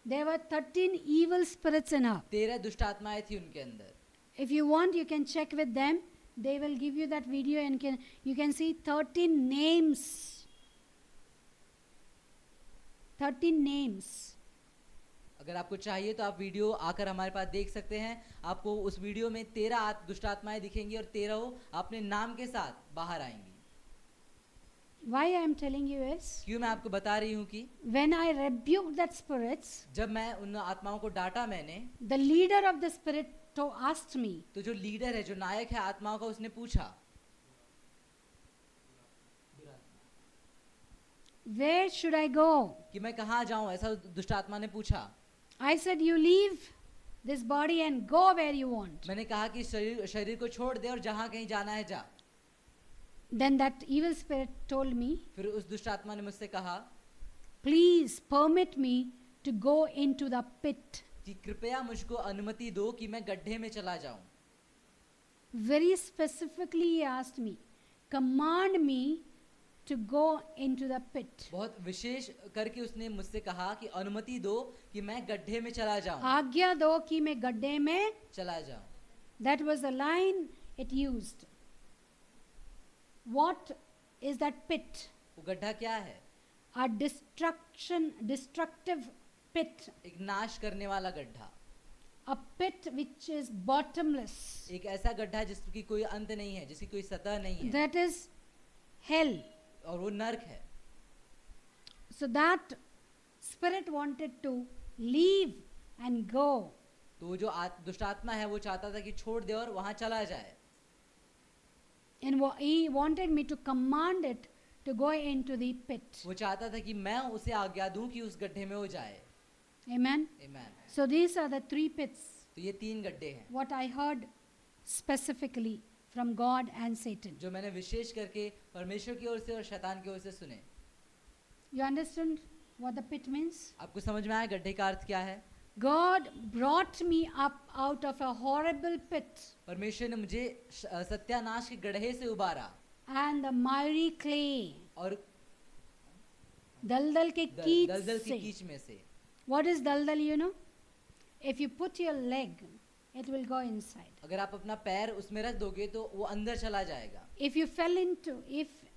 There were 13 evil spirits in her. 13 दुष्ट आत्माएं थी उनके अंदर। If you want, you can check with them. They will give you that video and you can see 13 names. 13 names. अगर आपको चाहिए तो आप वीडियो आकर हमारे पास देख सकते हैं। आपको उस वीडियो में 13 दुष्ट आत्माएं दिखेंगी और 13 अपने नाम के साथ बाहर आएंगी। Why I am telling you is, क्यों मैं आपको बता रही हूँ कि when I rebuked that spirits, जब मैं उन आत्माओं को डांटा मैंने, the leader of the spirit asked me, तो जो लीडर है, जो नायक है आत्माओं का, उसने पूछा where should I go? कि मैं कहाँ जाऊँ। ऐसा दुष्ट आत्मा ने पूछा। I said, you leave this body and go where you want. मैंने कहा कि शरीर को छोड़ दे और जहाँ कहीं जाना है जा। Then that evil spirit told me, फिर उस दुष्ट आत्मा ने मुझसे कहा please permit me to go into the pit. कि कृपया मुझको अनुमति दो कि मैं गड्ढे में चला जाऊं। Very specifically he asked me, command me to go into the pit. बहुत विशेष करके उसने मुझसे कहा कि अनुमति दो कि मैं गड्ढे में चला जाऊं, आज्ञा दो कि मैं गड्ढे में चला जाऊं। That was the line it used. What is that pit? वो गड्ढा क्या है? A destructive pit. एक नाश करने वाला गड्ढा, A pit which is bottomless. एक ऐसा गड्ढा जिसकी कोई अंत नहीं है, जिसकी कोई सतह नहीं है, That is hell. और वो नर्क है. So that spirit wanted to leave and go. तो जो दुष्ट आत्मा है वो चाहता था कि छोड़ दे और वहां चला जाए. And he wanted me to command it to go into the pit. वो चाहता था कि मैं उसे आज्ञा दूं कि उस गड्ढे में वो जाए. Amen. Amen. So these are the three pits. तो ये 3 गड्ढे हैं What I heard specifically from God and Satan. जो मैंने विशेष करके परमेश्वर की ओर से और शैतान की ओर से सुने. You understand what the pit means? आपको समझ में आया गड्ढे का अर्थ क्या है? God brought me up out of a horrible pit परमेश्वर ने मुझे सत्यानाश के गड्ढे से उबारा and the miry clay. और दलदल के कीच दलदल की से. कीच में से. What is daldal, you know? If you put your leg, it will go inside. अगर आप अपना पैर उसमें रख दोगे तो वो अंदर चला जाएगा. If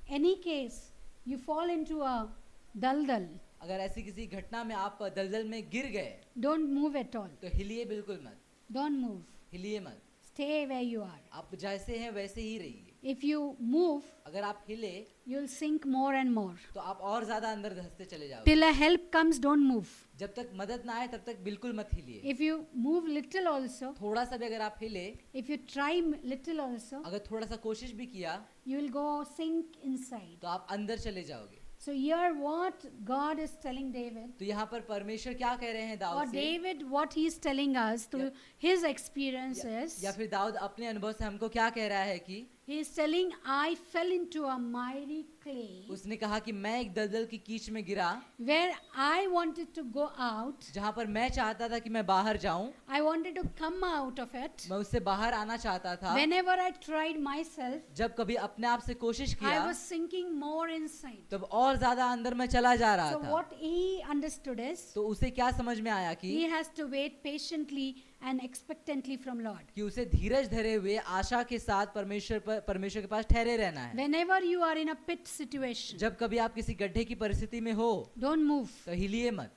any case you fall into a daldal, अगर ऐसी किसी घटना में आप दलदल में गिर गए don't move at all. तो हिलिए बिल्कुल मत. Don't move. हिलिए मत. Stay where you are. आप जैसे हैं वैसे ही रहिए. If you move, अगर आप हिले you'll sink more and more. तो आप और ज्यादा अंदर धंसते चले जाओगे. Till a help comes, don't move. जब तक मदद ना आए तब तक बिल्कुल मत हिलिए. If you move little also, थोड़ा सा भी अगर आप हिले, if you try little also, अगर थोड़ा सा कोशिश भी किया you will go sink inside. तो आप अंदर चले जाओगे. So here what God is telling David, तो यहाँ पर परमेश्वर क्या कह रहे हैं or दाऊद से, David what he is telling us through Yeah. his experiences, या फिर दाऊद अपने अनुभव से हमको क्या कह रहा है कि he is telling, I fell into a miry clay उसने कहा कि मैं एक दलदल की कीच में गिरा where I wanted to go out. जहाँ पर मैं चाहता था कि मैं बाहर जाऊं, I wanted to come out of it. मैं उससे बाहर आना चाहता था. Whenever I tried myself, जब कभी अपने आप से कोशिश I किया was sinking more inside. तब और ज्यादा अंदर मैं चला जा रहा So था. what he understood is, तो उसे क्या समझ में आया he कि has to wait patiently and expectantly from Lord. उसे धीरज धरे हुए आशा के साथ परमेश्वर के पास ठहरे रहना है. Whenever you are in a pit situation, जब कभी आप किसी गड्ढे की परिस्थिति में हो don't move. तो हिलिए मत.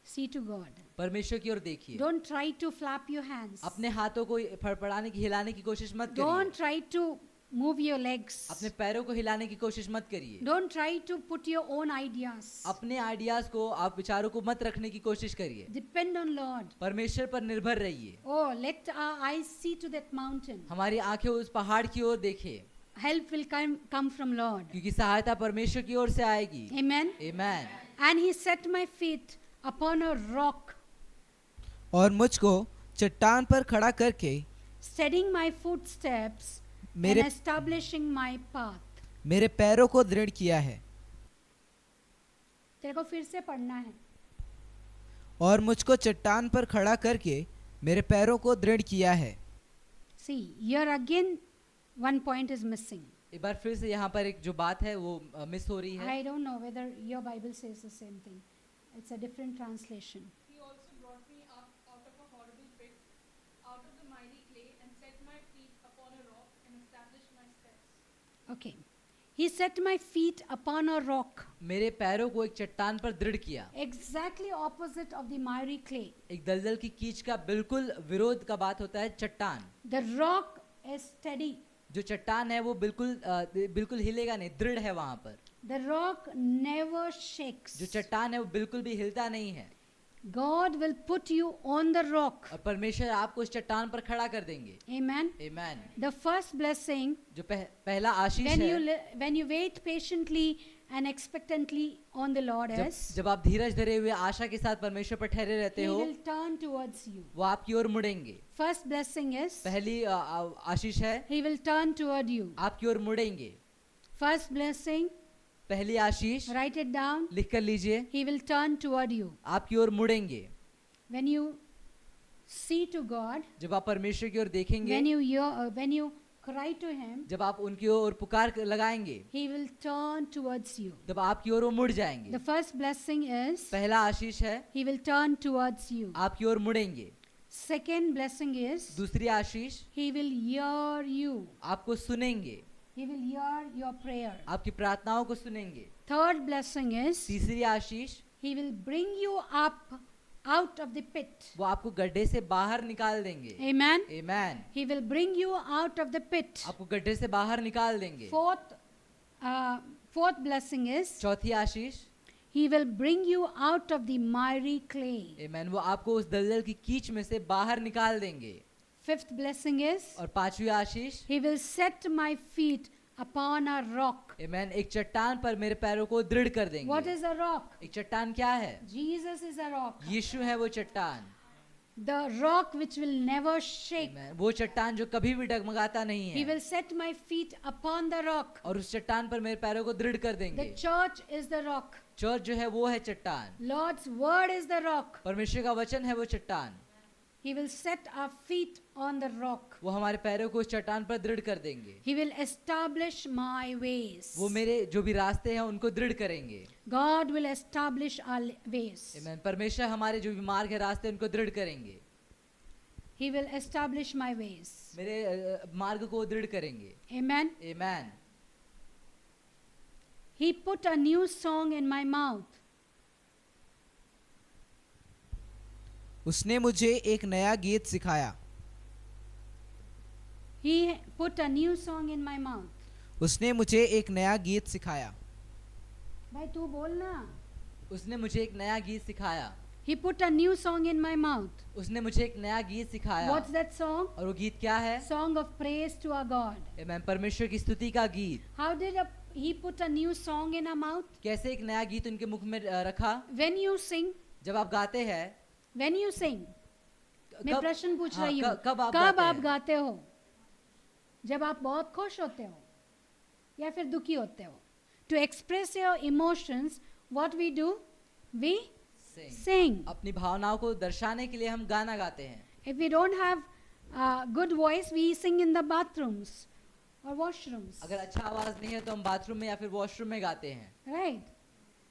See to God. परमेश्वर की ओर देखिए. Don't try to flap your hands. अपने हाथों को फड़फड़ाने की हिलाने की कोशिश मत Don't करिए. try to move your legs. अपने पैरों को हिलाने की कोशिश मत करिए. Don't try to put your own ideas. अपने आइडियाज को, आप विचारों को मत रखने की कोशिश करिए. Depend on Lord. परमेश्वर पर निर्भर रहिए. Oh, let our eyes see to that mountain. हमारी आंखें उस पहाड़ की ओर देखें, Help will come from Lord. क्योंकि सहायता परमेश्वर की ओर से आएगी. Amen. Amen. And he set my feet upon a rock, और मुझको चट्टान पर खड़ा करके steadying my footsteps and मेरे establishing my path. मेरे पैरों को दृढ़ किया है. तेरे को फिर से पढ़ना है. और मुझको चट्टान पर खड़ा करके मेरे पैरों को दृढ़ किया है. See, here again one point is missing. एक बार फिर से यहाँ पर एक जो बात है वो मिस हो रही है. I don't know whether your Bible says the same thing. It's a different translation. He also brought me up out of a horrible pit, out of the miry clay, and set my feet upon a rock and established my steps. Okay. He set my feet upon a rock, मेरे पैरों को एक चट्टान पर दृढ़ किया. exactly opposite of the miry clay. एक दलदल की कीच का बिल्कुल विरोध का बात होता है चट्टान. The rock is steady. जो चट्टान है वो बिल्कुल हिलेगा नहीं, दृढ़ है वहां पर. The rock never shakes. जो चट्टान है वो बिल्कुल भी हिलता नहीं है. God will put you on the rock. और परमेश्वर आपको उस चट्टान पर खड़ा कर देंगे. Amen. Amen. The first blessing, जो पहला आशीष when है, when you wait patiently and expectantly on the Lord is, जब आप धीरज धरे हुए आशा के साथ परमेश्वर पर ठहरे रहते He हो, will turn towards you. वो आपकी ओर मुड़ेंगे. First blessing is, पहली आशीष है, He will turn toward you. आपकी ओर मुड़ेंगे. First blessing, पहली आशीष write it down. लिख कर लीजिए, He will turn toward you. आपकी ओर मुड़ेंगे. When you see to God, जब आप परमेश्वर की ओर देखेंगे, when you cry to Him, जब आप उनकी ओर पुकार लगाएंगे, He will turn towards you. तब आपकी ओर वो मुड़ जाएंगे. The first blessing is, पहला आशीष है, He will turn towards you. आपकी ओर मुड़ेंगे. Second blessing is, दूसरी आशीष, He will hear you. आपको सुनेंगे. He will hear your prayer. आपकी प्रार्थनाओं को सुनेंगे। Third blessing is तीसरी आशीष, He will bring you up out of the pit. वो आपको गड्ढे से बाहर निकाल देंगे। Amen. Amen. He will bring you out of the pit. आपको गड्ढे से बाहर निकाल देंगे। Fourth blessing is चौथी आशीष, He will bring you out of the miry clay. आमेन, वो आपको उस दलदल की कीच में से बाहर निकाल देंगे। Fifth blessing is और पांचवी आशीष, He will set my feet upon a rock. आमेन, एक चट्टान पर मेरे पैरों को दृढ़ कर देंगे। What is a rock? एक चट्टान क्या है? Jesus is a rock. यीशु है वो चट्टान। The rock which will never shake. आमेन, वो चट्टान जो कभी भी डगमगाता नहीं He है। will set my feet upon the rock. और उस चट्टान पर मेरे पैरों को दृढ़ कर The देंगे। church is the rock. Church जो है वो है चट्टान। Lord's word is the rock. परमेश्वर का वचन है वो चट्टान। He will set our feet on the rock. वो हमारे पैरों को उस चट्टान पर दृढ़ कर देंगे। He will establish my ways. वो मेरे जो भी रास्ते हैं उनको दृढ़ करेंगे। God will establish our ways. आमेन, परमेश्वर हमारे जो भी मार्ग है रास्ते उनको दृढ़ करेंगे। He will establish my ways. मेरे मार्ग को दृढ़ करेंगे। Amen. Amen. He put a new song in my mouth. उसने मुझे एक नया गीत सिखाया। He put a new song in my mouth. उसने मुझे एक नया गीत सिखाया। भाई तू बोलना. उसने मुझे एक नया गीत सिखाया। He put a new song in my mouth. उसने मुझे एक नया गीत सिखाया। What's that song? और वो गीत क्या है? Song of praise to our God. आमेन, परमेश्वर की स्तुति का गीत। How did he put a new song in our mouth? कैसे एक नया गीत उनके मुख में रखा? When you sing, जब आप गाते हैं। when you sing. मैं प्रश्न पूछ रही हूँ. कब आप कब गाते आप हैं? गाते हो? जब आप बहुत खुश होते हो या फिर दुखी होते हो? To express your emotions, what we do? We sing. अपनी भावनाओं को दर्शाने के लिए हम गाना गाते हैं। If we don't have a good voice, we sing in the bathrooms or washrooms. अगर अच्छा आवाज नहीं है तो हम बाथरूम में या फिर वॉशरूम में गाते हैं। Right?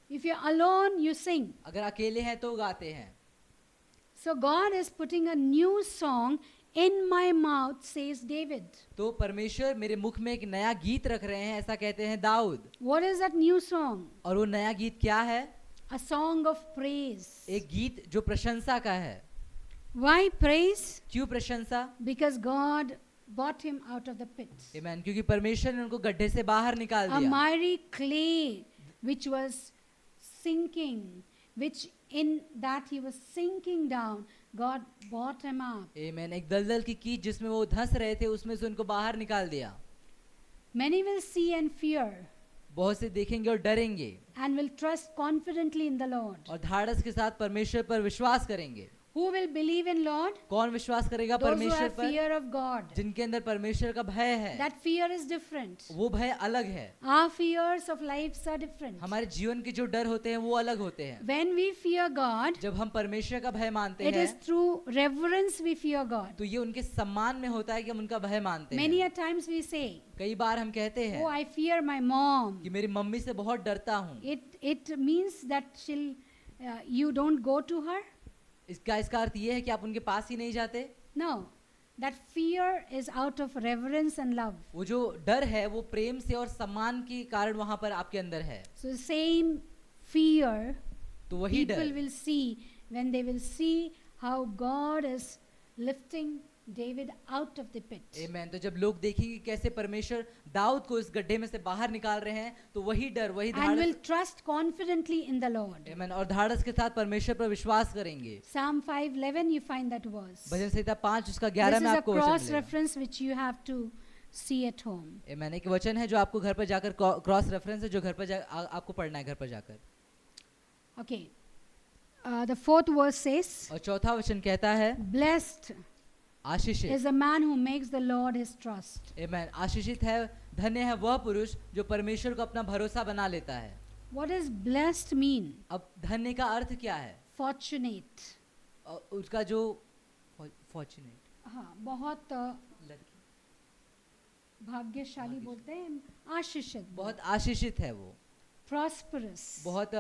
If you're alone, you sing. अगर अकेले हैं तो गाते हैं। So God is putting a new song in my mouth, says David. तो परमेश्वर मेरे मुख में एक नया गीत रख रहे हैं, ऐसा कहते हैं Dawood. What is that new song? और वो नया गीत क्या है? A song of praise. एक गीत जो प्रशंसा का है। Why praise? क्यों प्रशंसा? Because God brought him out of the pit. आमेन, क्योंकि परमेश्वर ने उनको गड्ढे से बाहर निकाल A दिया। miry clay which was sinking, which in that he was sinking down, God brought him up. आमेन, एक दलदल की कीच जिसमें वो धंस रहे थे उसमें से उनको बाहर निकाल दिया। Many will see and fear बहुत से देखेंगे और डरेंगे and will trust confidently in the Lord. और धाड़स के साथ परमेश्वर पर विश्वास करेंगे। Who will believe in Lord? कौन विश्वास करेगा Those who परमेश्वर have पर? fear of God. जिनके अंदर परमेश्वर का भय है। That fear is different. वो भय अलग है। Our fears of lives are different. हमारे जीवन के जो डर होते हैं वो अलग होते हैं। When we fear God, जब हम परमेश्वर का भय मानते it हैं is through reverence we fear God. तो ये उनके सम्मान में होता है कि हम उनका भय मानते Many हैं। a times we say, कई बार हम कहते "Oh, हैं I fear my mom." कि मेरी मम्मी से बहुत डरता हूँ। It means that you don't go to her. इसका अर्थ ये है कि आप उनके पास ही नहीं जाते। No, that fear is out of reverence and love. वो जो डर है वो प्रेम से और सम्मान के कारण वहाँ पर आपके अंदर है। So same fear तो वही people डर will see when they will see how God is lifting David out of the pit. आमेन। तो जब लोग देखेंगे कैसे परमेश्वर दाऊद को इस गड्ढे में से बाहर निकाल रहे हैं तो वही डर वही And will धाड़स trust confidently in the Lord. आमेन और धाड़स के साथ परमेश्वर पर विश्वास करेंगे। Psalm 5:11 you find that verse. भजन संहिता 5 उसका This 11 is में a आपको cross वचन मिलेगा। reference which you have to see at home. आमेन, एक वचन है जो आपको घर पर जाकर क्रॉस रेफरेंस है जो घर पर आपको पढ़ना है घर पर जाकर। Okay. The fourth verse says, और चौथा वचन कहता है blessed आशीषित। is a man who makes the Lord his trust. आमेन, आशीषित है धन्य है वह पुरुष जो परमेश्वर को अपना भरोसा बना लेता है। What does blessed mean? अब धन्य का अर्थ क्या है? Fortunate. उसका जो फॉर्चुनेट हाँ, बहुत लड़की भाग्यशाली बोलते हैं, आशीषित, बहुत आशीषित है वो, prosperous बहुत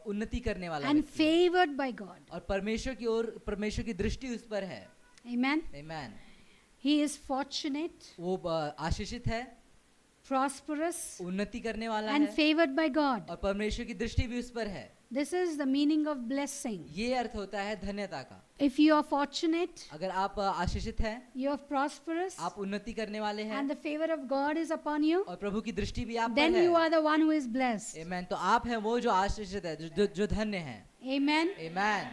उन्नति करने वाला and व्यक्ति है। favored by God. और परमेश्वर की ओर परमेश्वर की दृष्टि उस पर है। Amen. Amen. He is fortunate, वो आशीषित है, prosperous, उन्नति करने वाला and है favored by God. और परमेश्वर की दृष्टि भी उस पर है। This is the meaning of blessing. ये अर्थ होता है धन्यता का। If you are fortunate, अगर आप आशीषित हैं, you are prosperous, आप उन्नति करने वाले हैं and the favor of God is upon you, और प्रभु की दृष्टि भी आप then पर you है, are the one who is blessed. आमेन, तो आप हैं वो जो आशीषित है, जो धन्य है। Amen. Amen.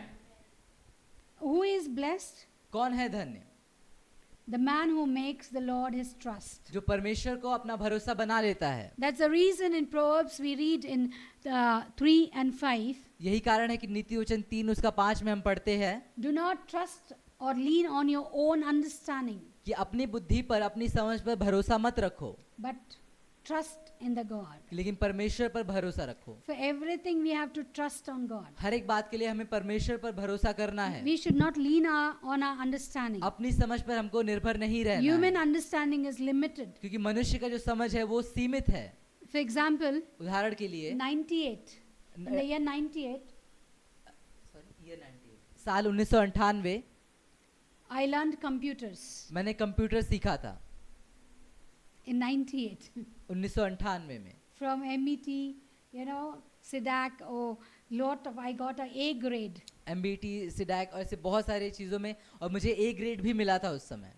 Who is blessed? कौन है धन्य? The man who makes the Lord his trust. जो परमेश्वर को अपना भरोसा बना लेता है। That's the reason in Proverbs we read in 3 and 5, यही कारण है कि नीति वचन 3 उसका 5 में हम पढ़ते हैं do not trust or lean on your own understanding, कि अपनी बुद्धि पर, अपनी समझ पर भरोसा मत रखो, but trust in the God. लेकिन परमेश्वर पर भरोसा रखो। For everything we have to trust on God. हर एक बात के लिए हमें परमेश्वर पर भरोसा करना है। We should not lean on our understanding. अपनी समझ पर हमको निर्भर नहीं रहना Human है, understanding is limited. क्योंकि मनुष्य का जो समझ है वो सीमित है। For example, उदाहरण के लिए 98, in the year 98, साल 1998 I learned computers मैंने कंप्यूटर सीखा था। in 98 1998 में from MET, you know, SIDAC, oh, lot of, I got a A grade. MBT, सिडैक और ऐसे बहुत सारी चीज़ों में, और मुझे ए ग्रेड भी मिला था उस समय।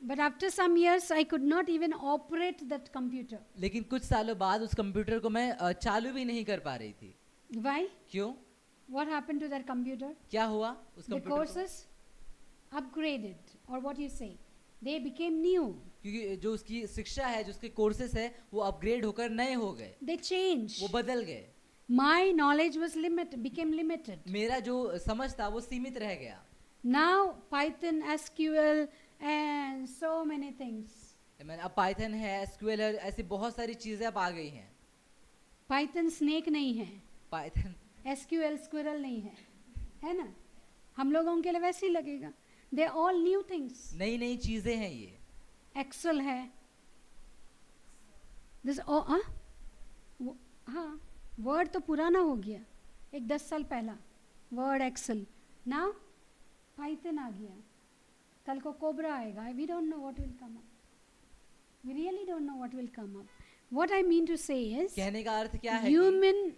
But after some years, I could not even operate that computer. लेकिन कुछ सालों बाद उस कंप्यूटर को मैं चालू भी नहीं कर पा रही थी। Why? क्यों? What happened to that computer? क्या हुआ उस The कंप्यूटर को? courses upgraded, or what you say, they became new. क्योंकि जो उसकी शिक्षा है, जो उसके कोर्सेस है, वो अपग्रेड होकर नए हो गए, They changed. वो बदल गए। My knowledge was limited, became limited. मेरा जो समझ था वो सीमित रह गया। Now Python, SQL, and so many things. मैंने अब पाइथन है, एसक्यूएल है, ऐसी बहुत सारी चीजें अब आ गई हैं। Python snake नहीं है, पाइथन SQL squirrel नहीं है ना? हम लोगों के लिए वैसे ही लगेगा. They are all new things. नई नई चीजें हैं ये। Excel है. This हाँ, Word तो पुराना हो गया, एक 10 साल पहला Word, Excel. Now Python आ गया, कल को Cobra आएगा. We don't know what will come up. We really don't know what will come up. What I mean to say is, कहने का अर्थ क्या है कि human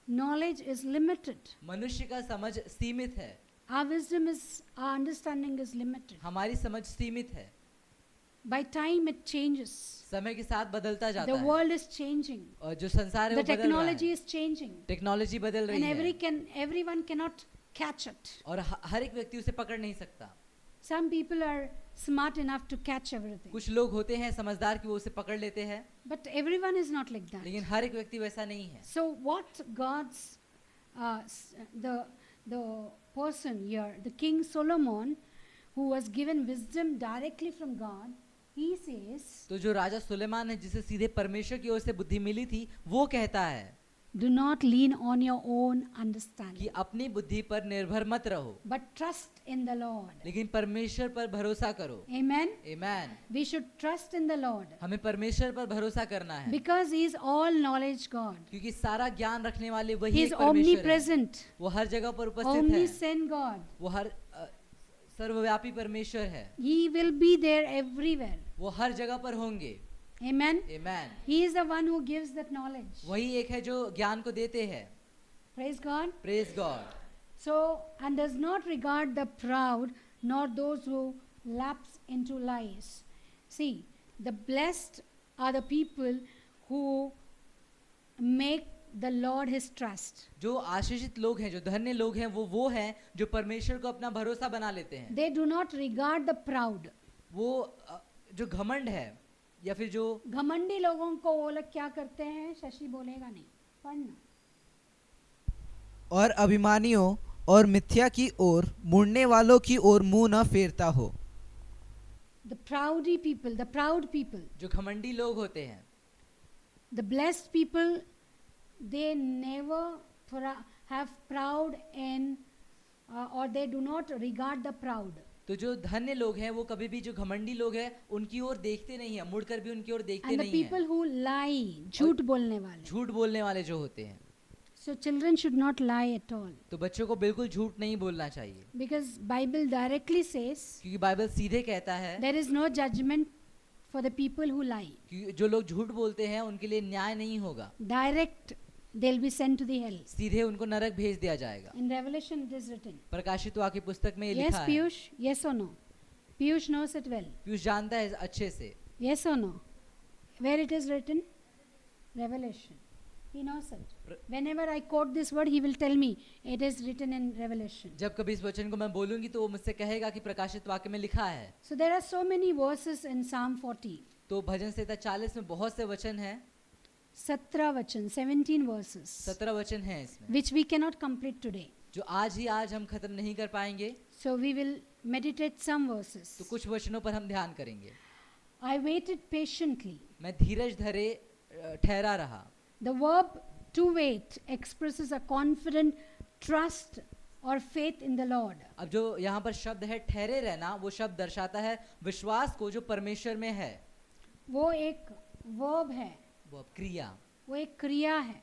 knowledge is limited. मनुष्य का समझ सीमित है, Our wisdom is, our understanding is limited. हमारी समझ सीमित है। By time it changes. समय के साथ बदलता जाता The है, world is changing. और जो संसार है The वो बदल रहा technology है, is changing. टेक्नोलॉजी बदल And रही है, everyone cannot catch it. और हर एक व्यक्ति उसे पकड़ नहीं सकता। Some people are smart enough to catch everything. कुछ लोग होते हैं समझदार कि वो उसे पकड़ लेते हैं, But everyone is not like that. लेकिन हर एक व्यक्ति वैसा नहीं है। So what God's, the person here, the King Solomon, who was given wisdom directly from God, he says, तो जो राजा सुलेमान है, जिसे सीधे परमेश्वर की ओर से बुद्धि मिली थी, वो कहता है do not lean on your own कि understanding, अपनी बुद्धि पर निर्भर मत रहो, but trust in the Lord. लेकिन परमेश्वर पर भरोसा करो। Amen. Amen. We should trust in the Lord हमें परमेश्वर पर भरोसा करना है, because He is all knowledge God. क्योंकि सारा ज्ञान रखने वाले वही He is एक परमेश्वर है। omnipresent, वो हर जगह पर उपस्थित है, omniscient God. वो हर सर्वव्यापी परमेश्वर है, He will be there everywhere. वो हर जगह पर होंगे। Amen. Amen. He is the one who gives that knowledge. वही एक है जो ज्ञान को देते हैं। Praise God. Praise God. So, and does not regard the proud, nor those who lapse into lies. See, the blessed are the people who make the Lord his trust. जो आशीषित लोग हैं, जो धन्य लोग हैं, वो हैं जो परमेश्वर को अपना भरोसा बना लेते हैं। They do not regard the proud. वो जो घमंड है या फिर जो घमंडी लोगों को वो लोग क्या करते हैं? शशि बोलेगा नहीं, पढ़ना. और अभिमानियों और मिथ्या की ओर मुड़ने वालों की ओर मुंह न फेरता हो। The proudy people, the proud people, जो घमंडी लोग होते हैं, the blessed people, they never have proud in, or they do not regard the proud. तो जो धन्य लोग हैं वो कभी भी जो घमंडी लोग हैं उनकी ओर देखते नहीं है, मुड़कर भी उनकी ओर देखते And the नहीं people है। who lie, झूठ बोलने वाले. झूठ बोलने वाले जो होते हैं, So children should not lie at all, तो बच्चों को बिल्कुल झूठ नहीं बोलना चाहिए, because Bible directly says क्योंकि बाइबल सीधे कहता है there is no judgment for the people who lie. कि जो लोग झूठ बोलते हैं उनके लिए न्याय नहीं होगा, Direct, they'll be sent to the hell. सीधे उनको नरक भेज दिया जाएगा। In Revelation it is written. प्रकाशित वाक्य पुस्तक में ये Yes, लिखा है। Piyush? Yes or no? Piyush knows it well. Piyush जानता है अच्छे से। Yes or no? Where it is written? Revelation. He knows it. Whenever I quote this word, he will tell me it is written in Revelation. जब कभी इस वचन को मैं बोलूंगी तो वो मुझसे कहेगा कि प्रकाशित वाक्य में लिखा है। So there are so many verses in Psalm 40. तो भजन संहिता 40 में बहुत से वचन हैं, 17 vachan, 17 verses, 17 वचन हैं इसमें, which we cannot complete today. जो आज हम खत्म नहीं कर पाएंगे। So we will meditate some verses. तो कुछ वचनों पर हम ध्यान करेंगे। I waited patiently. मैं धीरज धरे ठहरा रहा। The verb to wait expresses a confident trust or faith in the Lord. अब जो यहाँ पर शब्द है ठहरे रहना, वो शब्द दर्शाता है विश्वास को जो परमेश्वर में है। वो एक verb है, वो अब क्रिया, वो एक क्रिया है.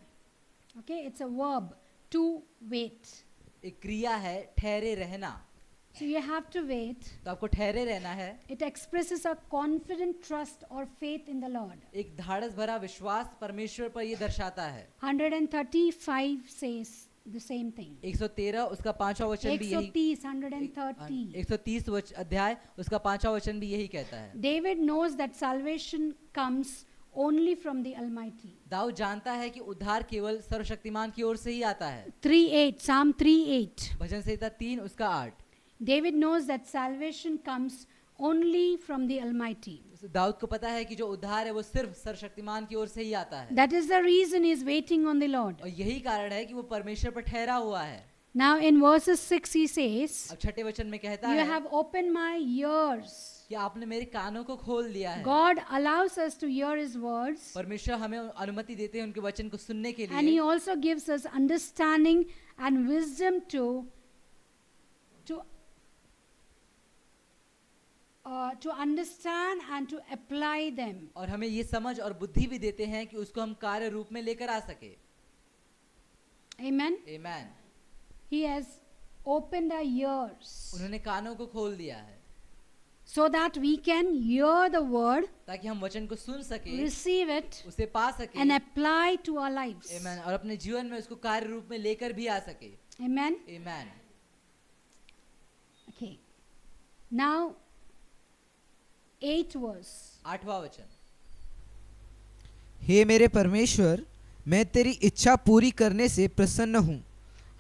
Okay, it's a verb to wait. एक क्रिया है ठहरे रहना। So you have to wait. तो आपको ठहरे रहना है। It expresses a confident trust or faith in the Lord. एक धाड़स भरा विश्वास परमेश्वर पर ये दर्शाता है। 135 says the same thing. 113 उसका 5वां वचन भी यही, 130, 130. 130 अध्याय उसका 5वां वचन भी यही कहता है। David knows that salvation comes only from the Almighty. Dawood जानता है कि उद्धार केवल सर्वशक्तिमान की ओर से ही आता है। 3:8, Psalm 3:8. भजन संहिता 3 उसका 8। David knows that salvation comes only from the Almighty. Dawood को पता है कि जो उद्धार है वो सिर्फ सर्वशक्तिमान की ओर से ही आता है। That is the reason he is waiting on the Lord. और यही कारण है कि वो परमेश्वर पर ठहरा हुआ है। Now in verses 6 he says, अब छठे वचन में कहता you है have opened my ears. कि आपने मेरे कानों को खोल दिया है। God allows us to hear his words, परमेश्वर हमें अनुमति देते हैं उनके वचन को सुनने के and he लिए, also gives us understanding and wisdom to understand and to apply them. और हमें ये समझ और बुद्धि भी देते हैं कि उसको हम कार्य रूप में लेकर आ सके। Amen. आमीन। He has opened our ears उन्होंने कानों को खोल दिया है so that we can hear the word, ताकि हम वचन को सुन सके, receive it, उसे पा सके, and apply to our lives. आमीन, और अपने जीवन में उसको कार्य रूप में लेकर भी आ सके। Amen. आमीन। Okay. Now, 8th verse. 8वां वचन। हे मेरे परमेश्वर, मैं तेरी इच्छा पूरी करने से प्रसन्न हूँ।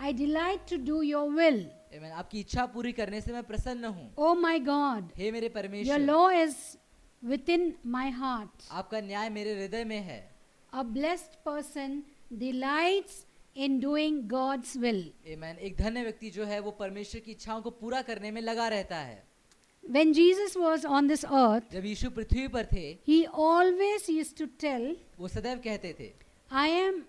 I delight to do your will. आमीन। आपकी इच्छा पूरी करने से मैं प्रसन्न हूँ। Oh my God, हे मेरे your परमेश्वर, law is within my heart. आपका न्याय मेरे हृदय में है। A blessed person delights in doing God's will. आमीन। एक धन्य व्यक्ति जो है वो परमेश्वर की इच्छाओं को पूरा करने में लगा रहता है। When Jesus was on this earth, जब यीशु पृथ्वी पर थे, he always used to tell, वो सदैव कहते थे I am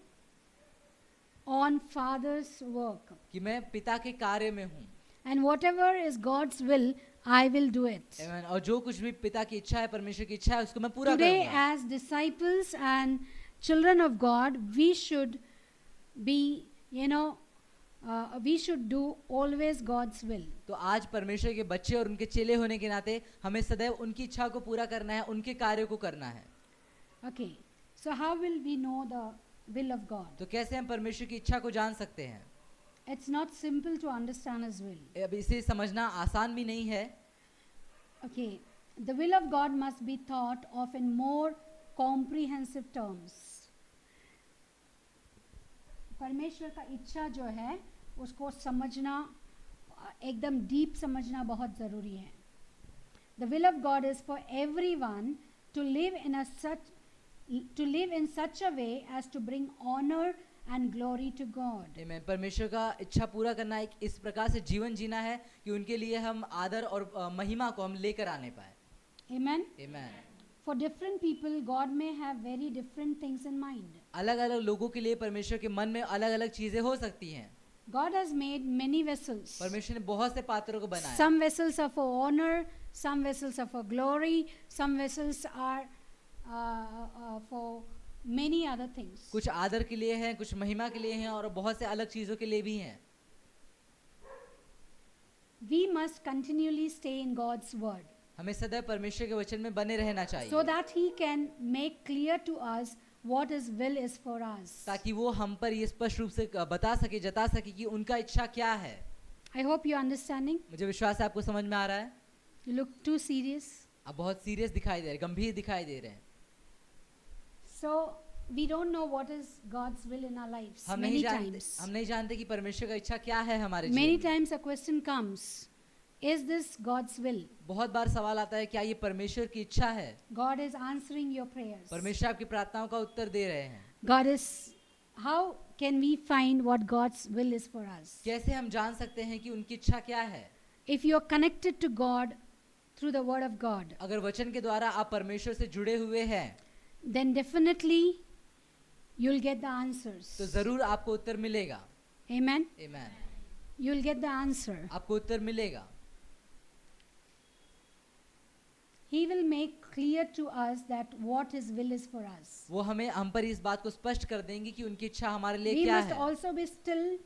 on Father's work, कि मैं पिता के कार्य में हूँ। and whatever is God's will, I will do it. आमीन। और जो कुछ भी पिता की इच्छा है, परमेश्वर की इच्छा है, उसको मैं पूरा Today, करूँगा। as disciples and children of God, we should be, we should do always God's will. तो आज परमेश्वर के बच्चे और उनके चेले होने के नाते हमें सदैव उनकी इच्छा को पूरा करना है, उनके कार्यों को करना है। Okay, so how will we know the will of God? तो कैसे हम परमेश्वर की इच्छा को जान सकते हैं? It's not simple to understand His will. अब इसे समझना आसान भी नहीं है। Okay, the will of God must be thought of in more comprehensive terms. परमेश्वर का इच्छा जो है उसको समझना, एकदम डीप समझना बहुत ज़रूरी है. The will of God is for everyone to live in such a way as to bring honor and glory to God. आमीन। परमेश्वर का इच्छा पूरा करना एक इस प्रकार से जीवन जीना है कि उनके लिए हम आदर और महिमा को हम लेकर आने पाए। Amen. आमीन। For different people, God may have very different things in mind. अलग-अलग लोगों के लिए परमेश्वर के मन में अलग-अलग चीजें हो सकती हैं। God has made many vessels. परमेश्वर ने बहुत से पात्रों को बनाया। Some vessels are for honor, some vessels are for glory, some vessels are for many other things. कुछ आदर के लिए हैं, कुछ महिमा के लिए हैं और बहुत से अलग चीजों के लिए भी हैं। We must continually stay in God's word. हमें सदैव परमेश्वर के वचन में बने रहना चाहिए, so that He can make clear to us what His will is for us. ताकि वो हम पर ये स्पष्ट रूप से बता सके, जता सके कि उनका इच्छा क्या है। I hope you're understanding. मुझे विश्वास है आपको समझ में आ रहा है। You look too serious. आप बहुत सीरियस दिखाई दे रहे हैं, गंभीर दिखाई दे रहे हैं। So we don't know what is God's will in our lives. हम Many नहीं जानते, times. हम नहीं जानते कि परमेश्वर का इच्छा क्या है हमारे Many जीवन में। times a question comes, is this God's will? बहुत बार सवाल आता है, क्या ये परमेश्वर की इच्छा है? God is answering your prayers. परमेश्वर आपकी प्रार्थनाओं का उत्तर दे रहे हैं। God is, how can we find what God's will is for us? कैसे हम जान सकते हैं कि उनकी इच्छा क्या है? If you are connected to God through the word of God, अगर वचन के द्वारा आप परमेश्वर से जुड़े हुए हैं, then definitely you'll get the तो answers. जरूर आपको उत्तर मिलेगा। Amen. आमीन। You'll get the answer. आपको उत्तर मिलेगा। He will make clear to us that what His will is for us. वो हम पर इस बात को स्पष्ट कर देंगे कि उनकी इच्छा हमारे लिए We क्या must है। also be still,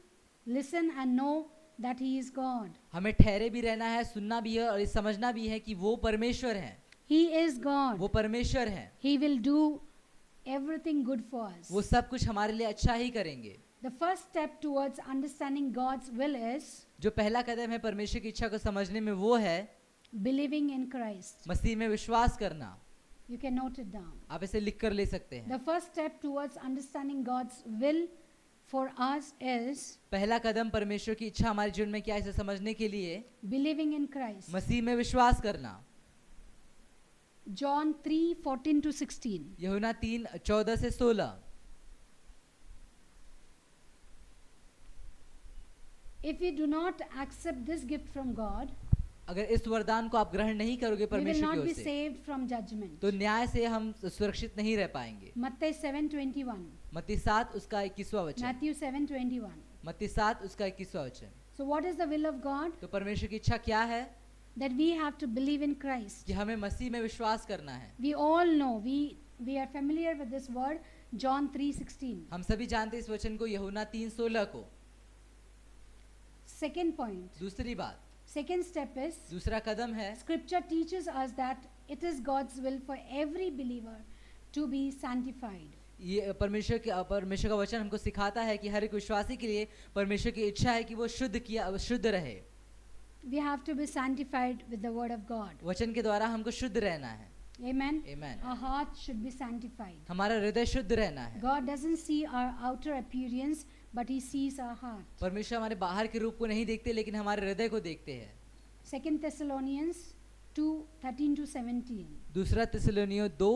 listen and know that He is God. हमें ठहरे भी रहना है, सुनना भी है और ये समझना भी है कि वो परमेश्वर हैं। He is God. वो परमेश्वर हैं। He will do everything good for us. वो सब कुछ हमारे लिए अच्छा ही करेंगे। The first step towards understanding God's will is जो पहला कदम है परमेश्वर की इच्छा को समझने में वो है believing in Christ. मसीह में विश्वास करना। You can note it down. आप इसे लिख कर ले सकते हैं। The first step towards understanding God's will for us is पहला कदम परमेश्वर की इच्छा हमारे जीवन में क्या है इसे समझने के लिए believing in Christ. मसीह में विश्वास करना। John 3:14 to 16. यूहन्ना 3:14 से 16। If we do not accept this gift from God, अगर इस वरदान को आप ग्रहण नहीं करोगे we will परमेश्वर की not ओर be से, saved from judgment. तो न्याय से हम सुरक्षित नहीं रह पाएंगे। Matthew 7:21. मत्ती 7 उसका 21वां वचन। Matthew 7:21. मत्ती 7 उसका 21वां वचन। So what is the will of God? तो परमेश्वर की इच्छा क्या है? That we have to believe in Christ. कि हमें मसीह में विश्वास करना है। We all know, we are familiar with this word, John 3:16. हम सभी जानते हैं इस वचन को, यूहन्ना 3:16 को। Second point, दूसरी बात, second step is, दूसरा कदम है, Scripture teaches us that it is God's will for every believer to be sanctified. ये परमेश्वर का वचन हमको सिखाता है कि हर एक विश्वासी के लिए परमेश्वर की इच्छा है कि वो शुद्ध रहे। We have to be sanctified with the word of God. वचन के द्वारा हमको शुद्ध रहना है। Amen. Amen. Our heart should be sanctified. हमारा हृदय शुद्ध रहना है। God doesn't see our outer appearance, but He sees our heart. परमेश्वर हमारे बाहर के रूप को नहीं देखते लेकिन हमारे हृदय को देखते हैं। 2 Thessalonians 2:13 to 17. दूसरा थिस्सलुनीय 2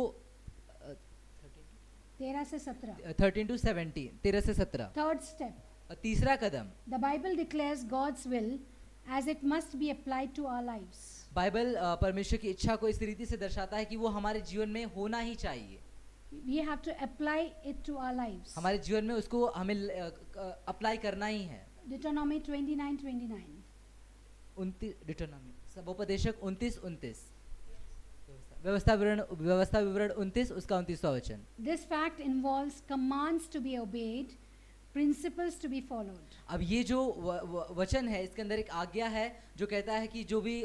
13 से 17. 13 to 17, 13 से 17। Third step, और तीसरा कदम, the Bible declares God's will as it must be applied to our lives. Bible परमेश्वर की इच्छा को इस रीति से दर्शाता है कि वो हमारे जीवन में होना ही चाहिए। We have to apply it to our lives. हमारे जीवन में उसको हमें अप्लाई करना ही है। Deuteronomy 29:29. 29 डिटोनॉमी सबोपदेशक 29:29। व्यवस्था विवरण 29 उसका 29वां वचन। This fact involves commands to be obeyed, principles to be followed. अब ये जो वचन है इसके अंदर एक आज्ञा है जो कहता है कि जो भी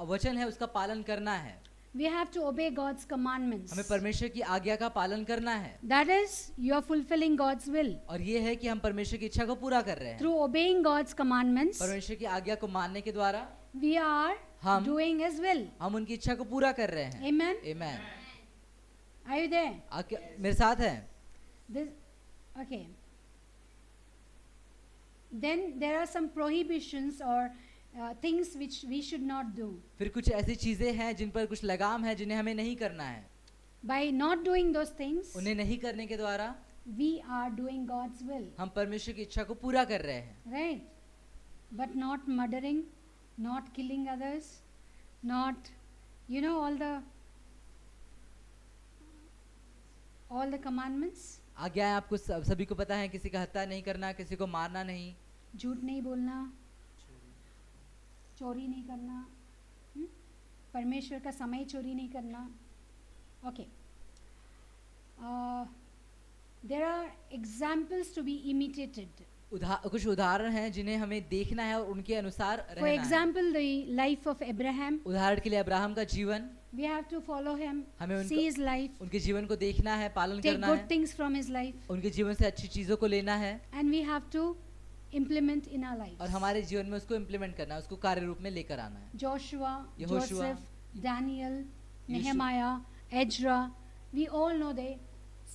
वचन है उसका पालन करना है। We have to obey God's commandments. हमें परमेश्वर की आज्ञा का पालन करना है। That is, you are fulfilling God's will. और ये है कि हम परमेश्वर की इच्छा को पूरा कर रहे हैं। Through obeying God's commandments, परमेश्वर की आज्ञा को मानने के द्वारा we are हम doing His will. हम उनकी इच्छा को पूरा कर रहे हैं। Amen. आमीन। Are you there? मेरे साथ हैं? This, okay. Then there are some prohibitions or things which we should not do. फिर कुछ ऐसी चीजें हैं जिन पर कुछ लगाम है जिन्हें हमें नहीं करना है। By not doing those things, उन्हें नहीं करने के द्वारा we are doing God's will, हम परमेश्वर की इच्छा को पूरा कर रहे हैं। right? But not murdering, not killing others, not, you know, all the commandments. आज्ञाएं आपको सभी को पता है, किसी का हत्या नहीं करना, किसी को मारना नहीं, झूठ नहीं बोलना, चोरी नहीं करना, परमेश्वर का समय चोरी नहीं करना. Okay. There are examples to be imitated. कुछ उदाहरण हैं जिन्हें हमें देखना है और उनके अनुसार For रहना है। example, the life of Abraham, उदाहरण के लिए अब्राहम का जीवन, we have to follow him, हमें उनका- see his life, उनके जीवन को देखना है, पालन take करना good है, things from his life, उनके जीवन से अच्छी चीजों को लेना है and we have to implement in our lives. और हमारे जीवन में उसको इम्प्लीमेंट करना है, उसको कार्य रूप में लेकर आना है। Joshua, Yehoshua, Joseph, Daniel, Yusuf. Nehemiah, Ezra, we all know their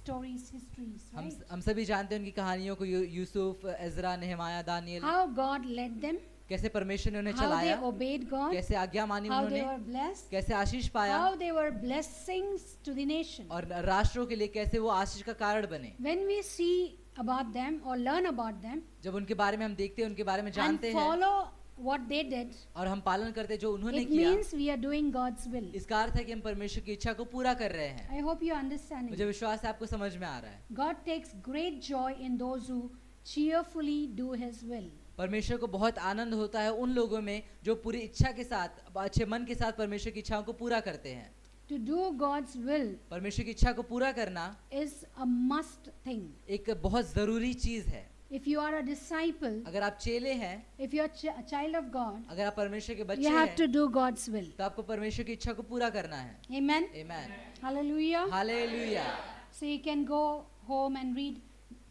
stories, histories, right? हम सभी जानते हैं उनकी कहानियों को, Yusuf, Ezra, Nehemiah, Daniel, How God led them, कैसे परमेश्वर ने उन्हें how they चलाया, obeyed God, कैसे आज्ञा मानी how they उन्होंने, were blessed, कैसे आशीष पाया how they were blessings to the nation. और राष्ट्रों के लिए कैसे वो आशीष का कारण बने। When we see about them or learn about them जब उनके बारे में हम देखते हैं, उनके बारे में and जानते हैं follow what they did, और हम पालन करते हैं जो उन्होंने it किया, means we are doing God's will. इसका अर्थ है कि हम परमेश्वर की इच्छा को पूरा कर रहे हैं। I hope you understand मुझे it. विश्वास है आपको समझ में आ रहा है। God takes great joy in those who cheerfully do His will. परमेश्वर को बहुत आनंद होता है उन लोगों में जो पूरी इच्छा के साथ, अच्छे मन के साथ परमेश्वर की इच्छाओं को पूरा करते हैं। To do God's will परमेश्वर की इच्छा को पूरा करना is a must thing. एक बहुत जरूरी चीज है। If you are a disciple, अगर आप चेले हैं, if you are a child of God, अगर आप परमेश्वर के बच्चे you have to हैं, do God's will. तो आपको परमेश्वर की इच्छा को पूरा करना है। Amen. आमीन। Hallelujah. Hallelujah. So you can go home and read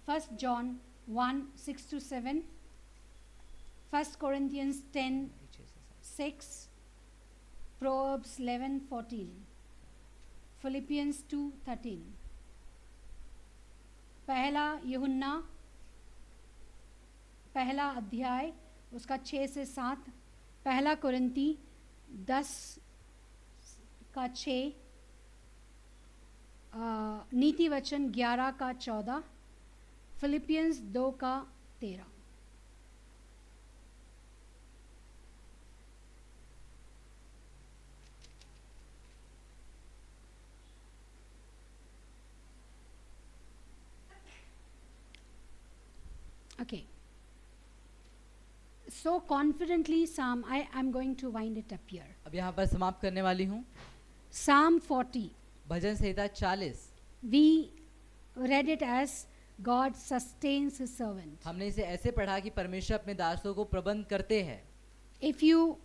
1 John 1:6-7, 1 Corinthians 10:6, Proverbs 11:14, Philippians 2:13, पहला यूहन्ना पहला अध्याय उसका 6 से 7, पहला कुरिन्ती 10 का 6, नीति वचन 11 का 14, फिलिपियंस 2 का 13। Okay. So confidently, Psalm, I'm going to wind it up here. अब यहाँ पर समाप्त करने वाली हूँ। Psalm 40, bhajan Samhita 40 we read it as God sustains his servant. हमने इसे ऐसे पढ़ा कि परमेश्वर अपने दासों को प्रबंध करते हैं। If you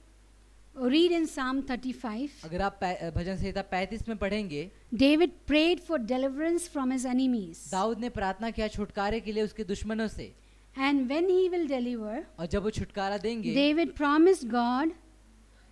read in Psalm 35, अगर आप भजन संहिता 35 में पढ़ेंगे, David prayed for deliverance from his enemies. Dawood ने प्रार्थना किया छुटकारे के लिए उसके दुश्मनों से, And when he will deliver, और जब वो छुटकारा देंगे, David promised God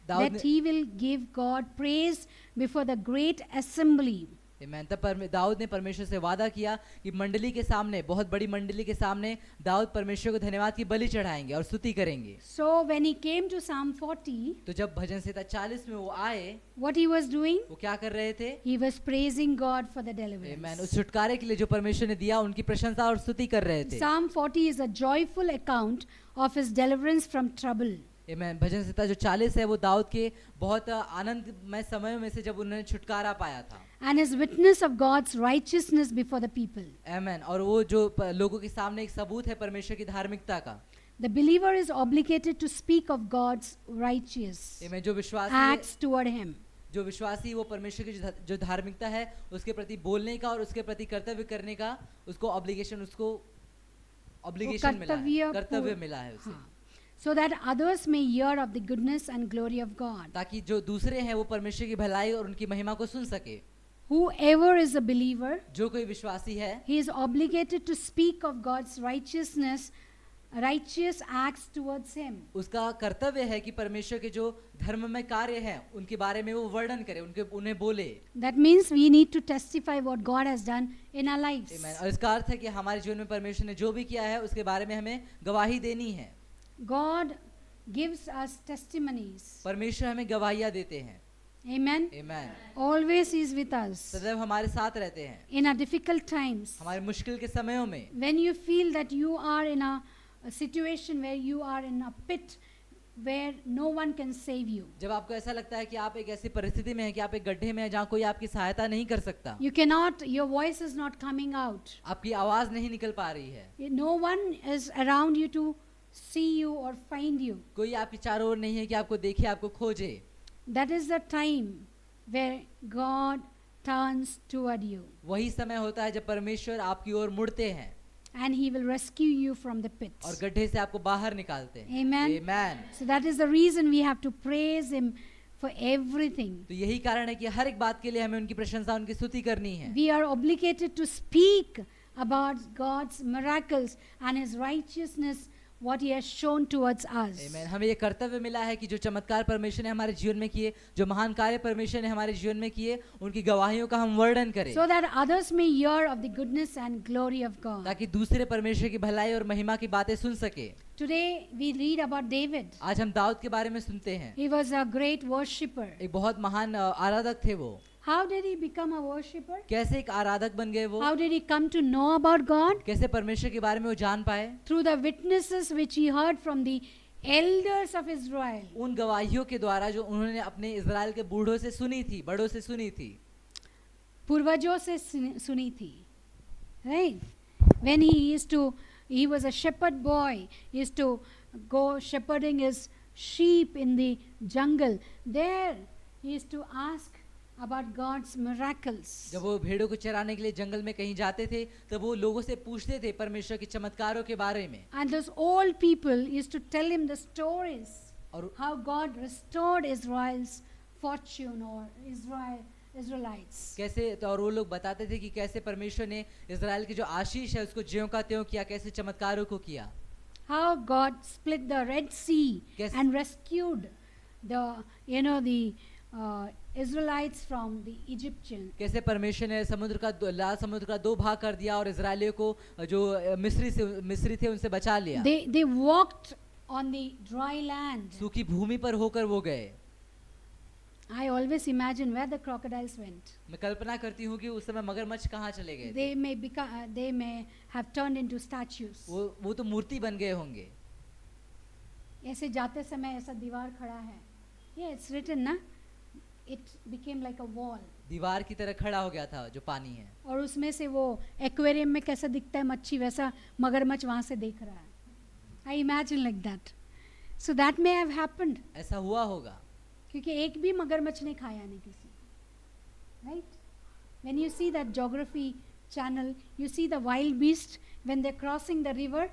Dawood that he will give God praise before the great assembly. आमीन। तब दाऊद ने परमेश्वर से वादा किया कि मंडली के सामने, बहुत बड़ी मंडली के सामने दाऊद परमेश्वर को धन्यवाद की बलि चढ़ाएंगे और स्तुति करेंगे। So when he came to Psalm 40, तो जब भजन संहिता 40 में वो आए, what he was doing? वो क्या कर रहे थे? He was praising God for the आमीन। deliverance. उस छुटकारे के लिए जो परमेश्वर ने दिया, उनकी प्रशंसा और स्तुति कर रहे थे। Psalm 40 is a joyful account of his deliverance from trouble. आमीन। भजन संहिता जो 40 है वो दाऊद के बहुत आनंदमय समयों में से जब उन्होंने छुटकारा पाया था। And his witness of God's righteousness before the people. आमीन। और वो जो लोगों के सामने एक सबूत है परमेश्वर की धार्मिकता का। The believer is obligated to speak of God's righteous आमीन। जो विश्वासी acts toward him. जो विश्वासी वो परमेश्वर की जो धार्मिकता है उसके प्रति बोलने का और उसके प्रति कर्तव्य करने का उसको ऑब्लिगेशन मिला है, कर्तव्य मिला है उसे। हाँ. So that others may hear of the goodness and glory of God. ताकि जो दूसरे हैं वो परमेश्वर की भलाई और उनकी महिमा को सुन सके। Whoever is a believer, जो कोई विश्वासी है he is obligated to speak of God's righteousness, righteous acts towards him. उसका कर्तव्य है कि परमेश्वर के जो धर्ममय कार्य हैं उनके बारे में वो वर्णन करे, उन्हें बोले। That means we need to testify what God has done in our lives. आमीन। और इसका अर्थ है कि हमारे जीवन में परमेश्वर ने जो भी किया है उसके बारे में हमें गवाही देनी है। God gives us testimonies. परमेश्वर हमें गवाहियां देते हैं। Amen. आमीन। Always he is with us. सदैव हमारे साथ रहते हैं In our difficult times, हमारे मुश्किल के समयों में। when you feel that you are in a situation where you are in a pit where no one can save you. जब आपको ऐसा लगता है कि आप एक ऐसी परिस्थिति में हैं कि आप एक गड्ढे में हैं जहाँ कोई आपकी सहायता नहीं कर सकता, You cannot, your voice is not coming out. आपकी आवाज नहीं निकल पा रही है, No one is around you to see you or find you. कोई आपके चारों ओर नहीं है कि आपको देखे, आपको खोजे, That is the time where God turns toward you. वही समय होता है जब परमेश्वर आपकी ओर मुड़ते हैं। and He will rescue you from the pit. और गड्ढे से आपको बाहर निकालते हैं। Amen. Amen. So that is the reason we have to praise Him for everything. तो यही कारण है कि हर एक बात के लिए हमें उनकी प्रशंसा, उनकी स्तुति करनी है। We are obligated to speak about God's miracles and His righteousness, what He has shown towards us. Amen. हमें ये कर्तव्य मिला है कि जो चमत्कार परमेश्वर ने हमारे जीवन में किए, जो महान कार्य परमेश्वर ने हमारे जीवन में किए, उनकी गवाहियों का हम वर्णन करें, So that others may hear of the goodness and glory of God. ताकि दूसरे परमेश्वर की भलाई और महिमा की बातें सुन सके। Today we read about David. आज हम दाऊद के बारे में सुनते हैं। He was a great worshipper. एक बहुत महान आराधक थे वो। How did he become a worshipper? कैसे एक आराधक बन गए वो? How did he come to know about God? कैसे परमेश्वर के बारे में वो जान पाए? Through the witnesses which he heard from the elders of Israel. उन गवाहियों के द्वारा जो उन्होंने अपने इज़राइल के बूढ़ों से सुनी थी, बड़ों से सुनी थी, पूर्वजों से सुनी थी. Right? When he was a shepherd boy, he used to go shepherding his sheep in the jungle. There he used to ask about God's miracles. जब वो भेड़ों को चराने के लिए जंगल में कहीं जाते थे, तब वो लोगों से पूछते थे परमेश्वर के चमत्कारों के बारे में। And those old people used to tell him the stories और how God restored Israel's fortune or Israelites. कैसे, तो और वो लोग बताते थे कि कैसे परमेश्वर ने इज़राइल की जो आशीष है उसको ज्यों का त्यों किया, कैसे चमत्कारों को किया। How God split the Red Sea Yes. and rescued the Israelites from the Egyptians. कैसे परमेश्वर ने लाल समुद्र का दो भाग कर दिया और इज़राइलियों को जो मिस्री थे उनसे बचा लिया। They walked on the dry land. सूखी भूमि पर होकर वो गए। I always imagine where the crocodiles went. मैं कल्पना करती हूँ कि उस समय मगरमच्छ कहाँ चले गए थे। They may have turned into statues. वो तो मूर्ति बन गए होंगे। ऐसे जाते समय ऐसा दीवार खड़ा है. Yeah, it's written ना. It became like a wall. दीवार की तरह खड़ा हो गया था जो पानी है। और उसमें से वो एक्वेरियम में कैसा दिखता है मच्छी, वैसा मगरमच्छ वहाँ से देख रहा है. I imagine like that. So that may have happened. ऐसा हुआ होगा। क्योंकि एक भी मगरमच्छ ने खाया नहीं किसी. Right? When you see that geography channel, you see the wild beast when they're crossing the river.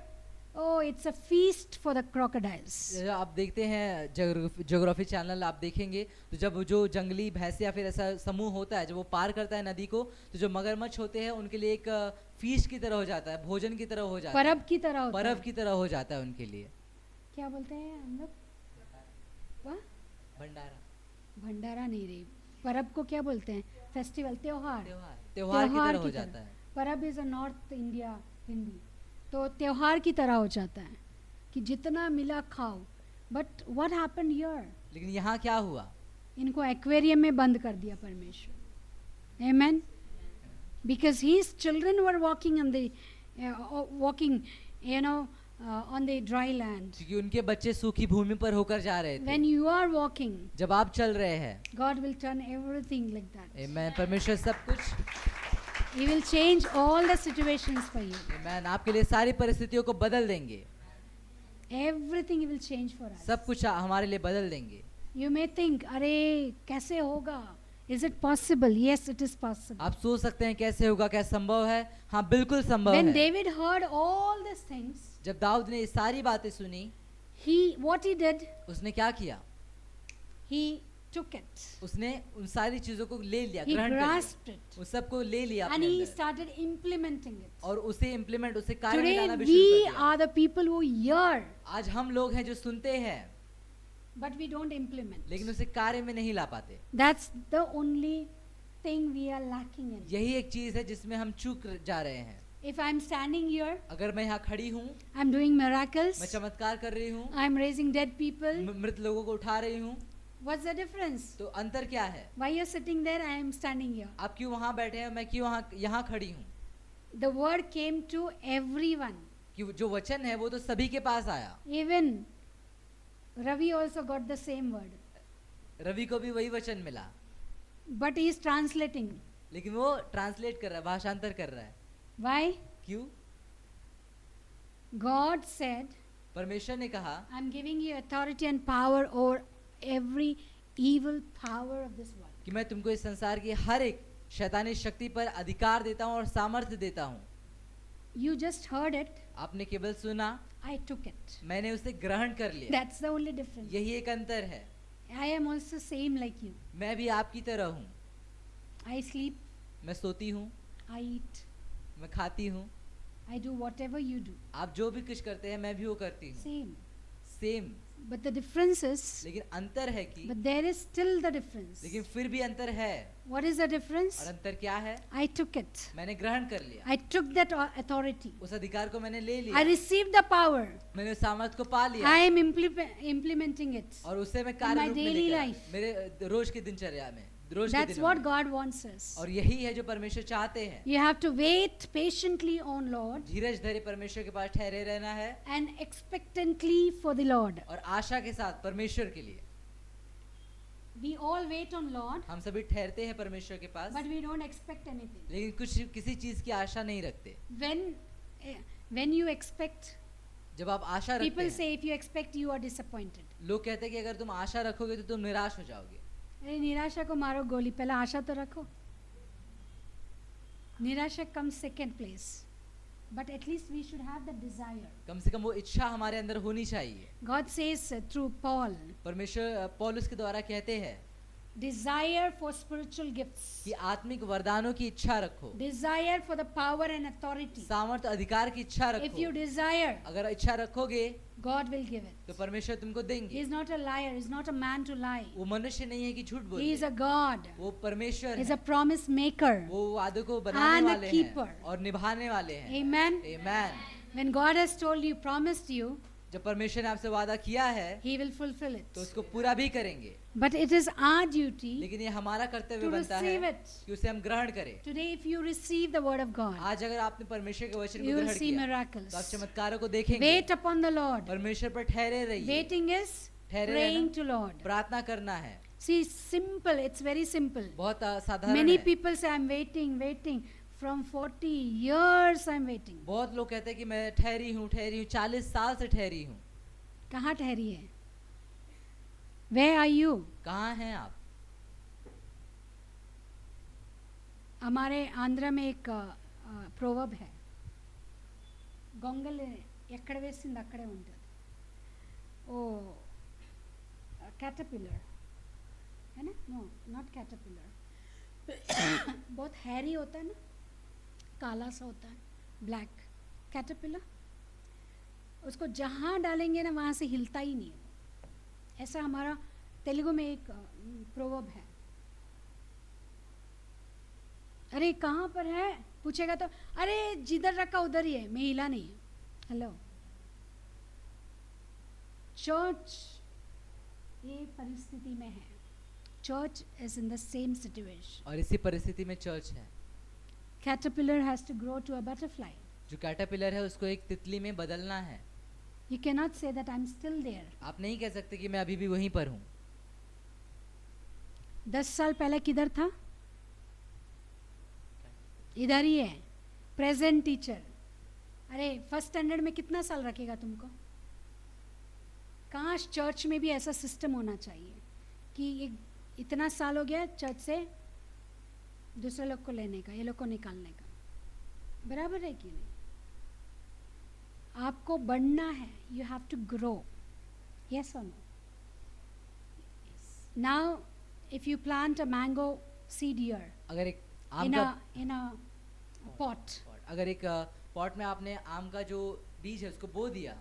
Oh, it's a feast for the crocodiles. आप देखते हैं ज्योग्राफी चैनल आप देखेंगे तो जब जो जंगली भैंस या फिर ऐसा समूह होता है जब वो पार करता है नदी को, तो जो मगरमच्छ होते हैं उनके लिए एक फीस्ट की तरह हो जाता है, भोजन की तरह हो जाता है, परब की तरह होता परब है. की तरह हो जाता है उनके लिए। क्या बोलते हैं हम लोग? वाह, भंडारा भंडारा नहीं रही. परब को क्या बोलते हैं? फेस्टिवल, त्योहार. त्योहार की तरह हो जाता है। परब is a north India Hindi, तो त्योहार की तरह हो जाता है कि जितना मिला खाओ. But what happened here? लेकिन यहाँ क्या हुआ? इनको एक्वेरियम में बंद कर दिया परमेश्वर. आमेन. Because his children were walking on the on the dry land. क्योंकि उनके बच्चे सूखी भूमि पर होकर जा रहे थे। When you are walking, जब आप चल रहे हैं, God will turn everything like that. आमेन, परमेश्वर सब कुछ, He will change all the situations for you. आमेन, आपके लिए सारी परिस्थितियों को बदल देंगे। Everything He will change for us. सब कुछ हमारे लिए बदल देंगे। You may think, अरे कैसे होगा? Is it possible? Yes, it is possible. आप सोच सकते हैं कैसे होगा, क्या संभव है? हाँ, बिल्कुल संभव When है। David heard all these things, जब दाऊद ने ये सारी बातें सुनी, what he did, उसने क्या किया? he took it. उसने उन सारी चीजों को ले लिया, He ग्रहण कर grasped लिया, it. उस सब को ले लिया And अपने he अंदर, started implementing it. और उसे इम्प्लीमेंट, उसे कार्य में Today लाना भी शुरू we कर दिया। are the people who hear, आज हम लोग हैं जो सुनते हैं, but we don't implement. लेकिन उसे कार्य में नहीं ला पाते। That's the only thing we are lacking in. यही एक चीज है जिसमें हम चूक जा रहे हैं। If I'm standing here, अगर मैं यहाँ खड़ी हूँ, I'm doing miracles, मैं चमत्कार कर रही हूँ, I'm raising dead people, मृत लोगों को उठा रही हूँ, what's the difference? तो अंतर क्या है? Why you're sitting there, I am standing here. आप क्यों वहाँ बैठे हैं, मैं क्यों यहाँ खड़ी हूँ? The word came to everyone. कि जो वचन है वो तो सभी के पास आया। Even Ravi also got the same word. Ravi को भी वही वचन मिला, But he is translating. लेकिन वो ट्रांसलेट कर रहा है, भाषांतर कर रहा है। Why? क्यों? God said, परमेश्वर ने कहा, I'm giving you authority and power over every evil power of this world. कि मैं तुमको इस संसार की हर एक शैतानी शक्ति पर अधिकार देता हूँ और सामर्थ्य देता हूँ। You just heard it, आपने केवल सुना, I took it. मैंने उसे ग्रहण कर लिया। That's the only difference. यही एक अंतर है। I am also same like you. मैं भी आपकी तरह हूँ। I sleep, मैं सोती हूँ, I eat, मैं खाती हूँ, I do whatever you do. आप जो भी कुछ करते हैं मैं भी वो करती हूँ। Same. Same. But the difference is, लेकिन अंतर है कि but there is still the difference. लेकिन फिर भी अंतर है। What is the difference? और अंतर क्या है? I took it. मैंने ग्रहण कर लिया। I took that authority. उस अधिकार को मैंने ले I लिया। received the power. मैंने उस सामर्थ्य को पा लिया। I am implementing it. और उसे मैं my कार्य रूप में daily लेकर आया। life. मेरे रोज की दिनचर्या में, रोज के That's दिनों what में। God wants us. और यही है जो परमेश्वर चाहते हैं। You have to wait patiently on Lord धीरज धरे परमेश्वर के पास ठहरे रहना है and expectantly for the Lord. और आशा के साथ परमेश्वर के लिए। We all wait on Lord, हम सभी ठहरते हैं परमेश्वर के पास, but we don't expect anything. लेकिन कुछ किसी चीज की आशा नहीं रखते। When you expect, जब आप आशा रखते people हैं, say if you expect, you are disappointed. लोग कहते हैं कि अगर तुम आशा रखोगे तो तुम निराश हो जाओगे। अरे निराशा को मारो गोली, पहले आशा तो रखो। निराशा comes second place, but at least we should have the desire. कम से कम वो इच्छा हमारे अंदर होनी चाहिए। God says through Paul, परमेश्वर पौलुस के द्वारा कहते हैं desire for spiritual gifts, कि आत्मिक वरदानों की इच्छा रखो, desire for the power and authority. सामर्थ्य अधिकार की इच्छा If you रखो। desire, अगर इच्छा रखोगे God will give it. तो परमेश्वर तुमको He देंगे। is not a liar. He is not a man to lie. वो मनुष्य नहीं है कि झूठ He is बोले, a God. वो परमेश्वर He is है। a promise maker. वो वादों को बनाने And a वाले keeper. हैं और निभाने वाले हैं। Amen. Amen. When God has told you, promised you, जब परमेश्वर ने आपसे वादा किया है He will fulfill it. तो उसको पूरा भी करेंगे, But it is our duty लेकिन ये हमारा कर्तव्य to बनता receive है it. कि उसे हम ग्रहण करें। Today, if you receive the word of God, आज अगर आपने परमेश्वर के वचन को you will ग्रहण see किया miracles. तो आप चमत्कारों को देखेंगे। Wait upon the Lord. परमेश्वर पर ठहरे रहिए। Waiting is ठहरे praying रहना, to Lord. प्रार्थना करना है। See, simple. It's very simple. बहुत साधारण Many है। people say, I'm waiting. From 40 years, I'm waiting. बहुत लोग कहते हैं कि मैं ठहरी हूँ 40 साल से ठहरी हूँ। कहाँ ठहरी है? Where are you? कहाँ हैं आप? हमारे आंध्र में एक प्रोवर्ब है, గొంగలి ఎక్కడ వేసింది అక్కడే ఉంటుంది. ఓ कैटरपिलर है ना? नो नॉट कैटरपिलर, बहुत हैरी होता है ना, काला सा होता है, ब्लैक कैटरपिलर, उसको जहाँ डालेंगे ना वहाँ से हिलता ही नहीं है। ऐसा हमारा तेलुगु में एक प्रोवर्ब है। अरे कहाँ पर है पूछेगा तो अरे जिधर रखा उधर ही है, मैं हिला नहीं। हेलो, चर्च ये परिस्थिति में है। Church is in the same situation. और इसी परिस्थिति में चर्च है। Caterpillar has to grow to a butterfly. जो कैटरपिलर है उसको एक तितली में बदलना है। You can not say that I am still there. आप नहीं कह सकते कि मैं अभी भी वहीं पर हूँ। 10 साल पहले किधर था? इधर ही है, प्रेजेंट टीचर। अरे फर्स्ट स्टैंडर्ड में कितना साल रखेगा तुमको? काश चर्च में भी ऐसा सिस्टम होना चाहिए कि ये इतना साल हो गया चर्च से दूसरे लोग को लेने का, ये लोग को निकालने का। बराबर है कि नहीं? आपको बढ़ना है, you have to grow. Yes और no? Now if you plant a mango seed here अगर एक आम in का a pot, अगर एक पॉट में आपने आम का जो बीज है उसको बो दिया,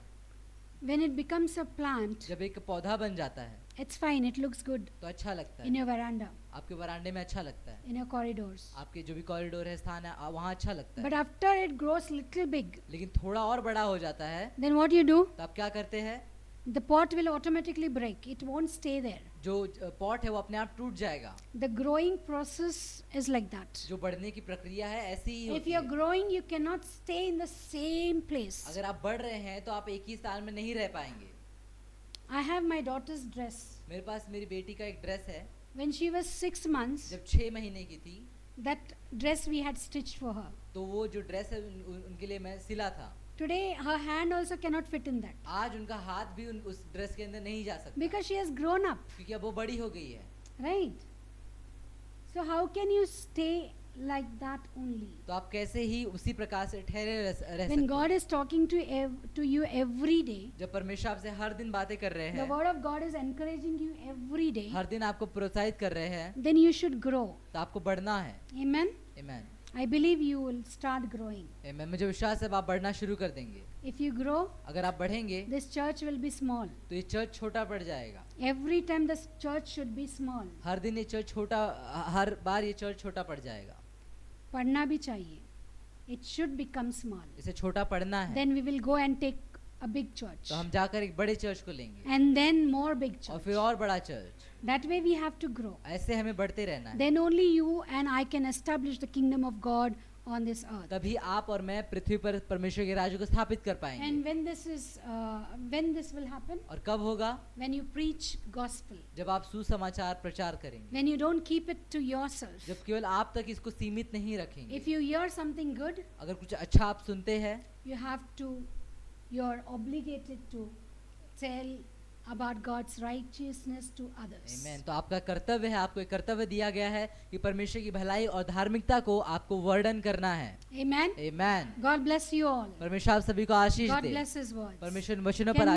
when it becomes a plant, जब एक पौधा बन जाता है it's fine, it looks good तो अच्छा लगता in है। your veranda, आपके वरांडे में अच्छा लगता है, in your corridors, आपके जो भी कॉरिडोर है स्थान है वहाँ अच्छा लगता है। but after it grows little big, लेकिन थोड़ा और बड़ा हो जाता है then what you do? तो आप क्या करते हैं? The pot will automatically break, it won't stay there. जो पॉट है वो अपने आप टूट जाएगा। The growing process is like that. जो बढ़ने की प्रक्रिया है ऐसी ही If होती you're है। growing, you cannot stay in the same place. अगर आप बढ़ रहे हैं तो आप एक ही स्थान में नहीं रह पाएंगे। I have my daughter's dress. मेरे पास मेरी बेटी का एक ड्रेस है। When she was 6 months, जब 6 महीने की थी that dress we had stitched for her. तो वो जो ड्रेस है उनके लिए मैं सिला था। Today her hand also cannot fit in that आज उनका हाथ भी उस ड्रेस के अंदर नहीं जा सकता because she has grown up, क्योंकि अब वो बड़ी हो गई है। right? So how can you stay like that only? तो आप कैसे ही उसी प्रकार से ठहरे रह सकते When हैं? God is talking to you every day, जब परमेश्वर आपसे हर दिन बातें कर रहे the हैं, word of God is encouraging you every day, हर दिन आपको प्रोत्साहित कर रहे हैं, then you should grow. तो आपको बढ़ना है। Amen. आमीन। I believe you will start growing. आमीन। मुझे विश्वास है आप बढ़ना शुरू कर देंगे। If you grow, अगर आप बढ़ेंगे this church will be small. तो ये चर्च छोटा पड़ जाएगा। Every time this church should be small. हर दिन ये चर्च छोटा, हर बार ये चर्च छोटा पड़ जाएगा। पढ़ना भी चाहिए. It should become small. इसे छोटा पढ़ना है, Then we will go and take a big church. तो हम जाकर एक बड़े चर्च को लेंगे And then more big और church. फिर और बड़ा church. That way we have to grow. ऐसे हमें बढ़ते रहना है। Then only you and I can establish the kingdom of God on this earth. तभी आप और मैं पृथ्वी पर परमेश्वर के राज्य को स्थापित कर पाएंगे। And when this will happen? और कब होगा? When you preach gospel. जब आप सुसमाचार प्रचार करेंगे, When you don't keep it to yourself. जब केवल आप तक इसको सीमित नहीं रखेंगे। If you hear something good, अगर कुछ अच्छा आप सुनते हैं, you're obligated to tell about God's righteousness to others. आमीन। तो आपका कर्तव्य है, आपको एक कर्तव्य दिया गया है कि परमेश्वर की भलाई और धार्मिकता को आपको वर्णन करना है। Amen. आमीन। God bless you all. परमेश्वर आप सभी को आशीष God दे। bless His words. परमेश्वर वचनों Can पर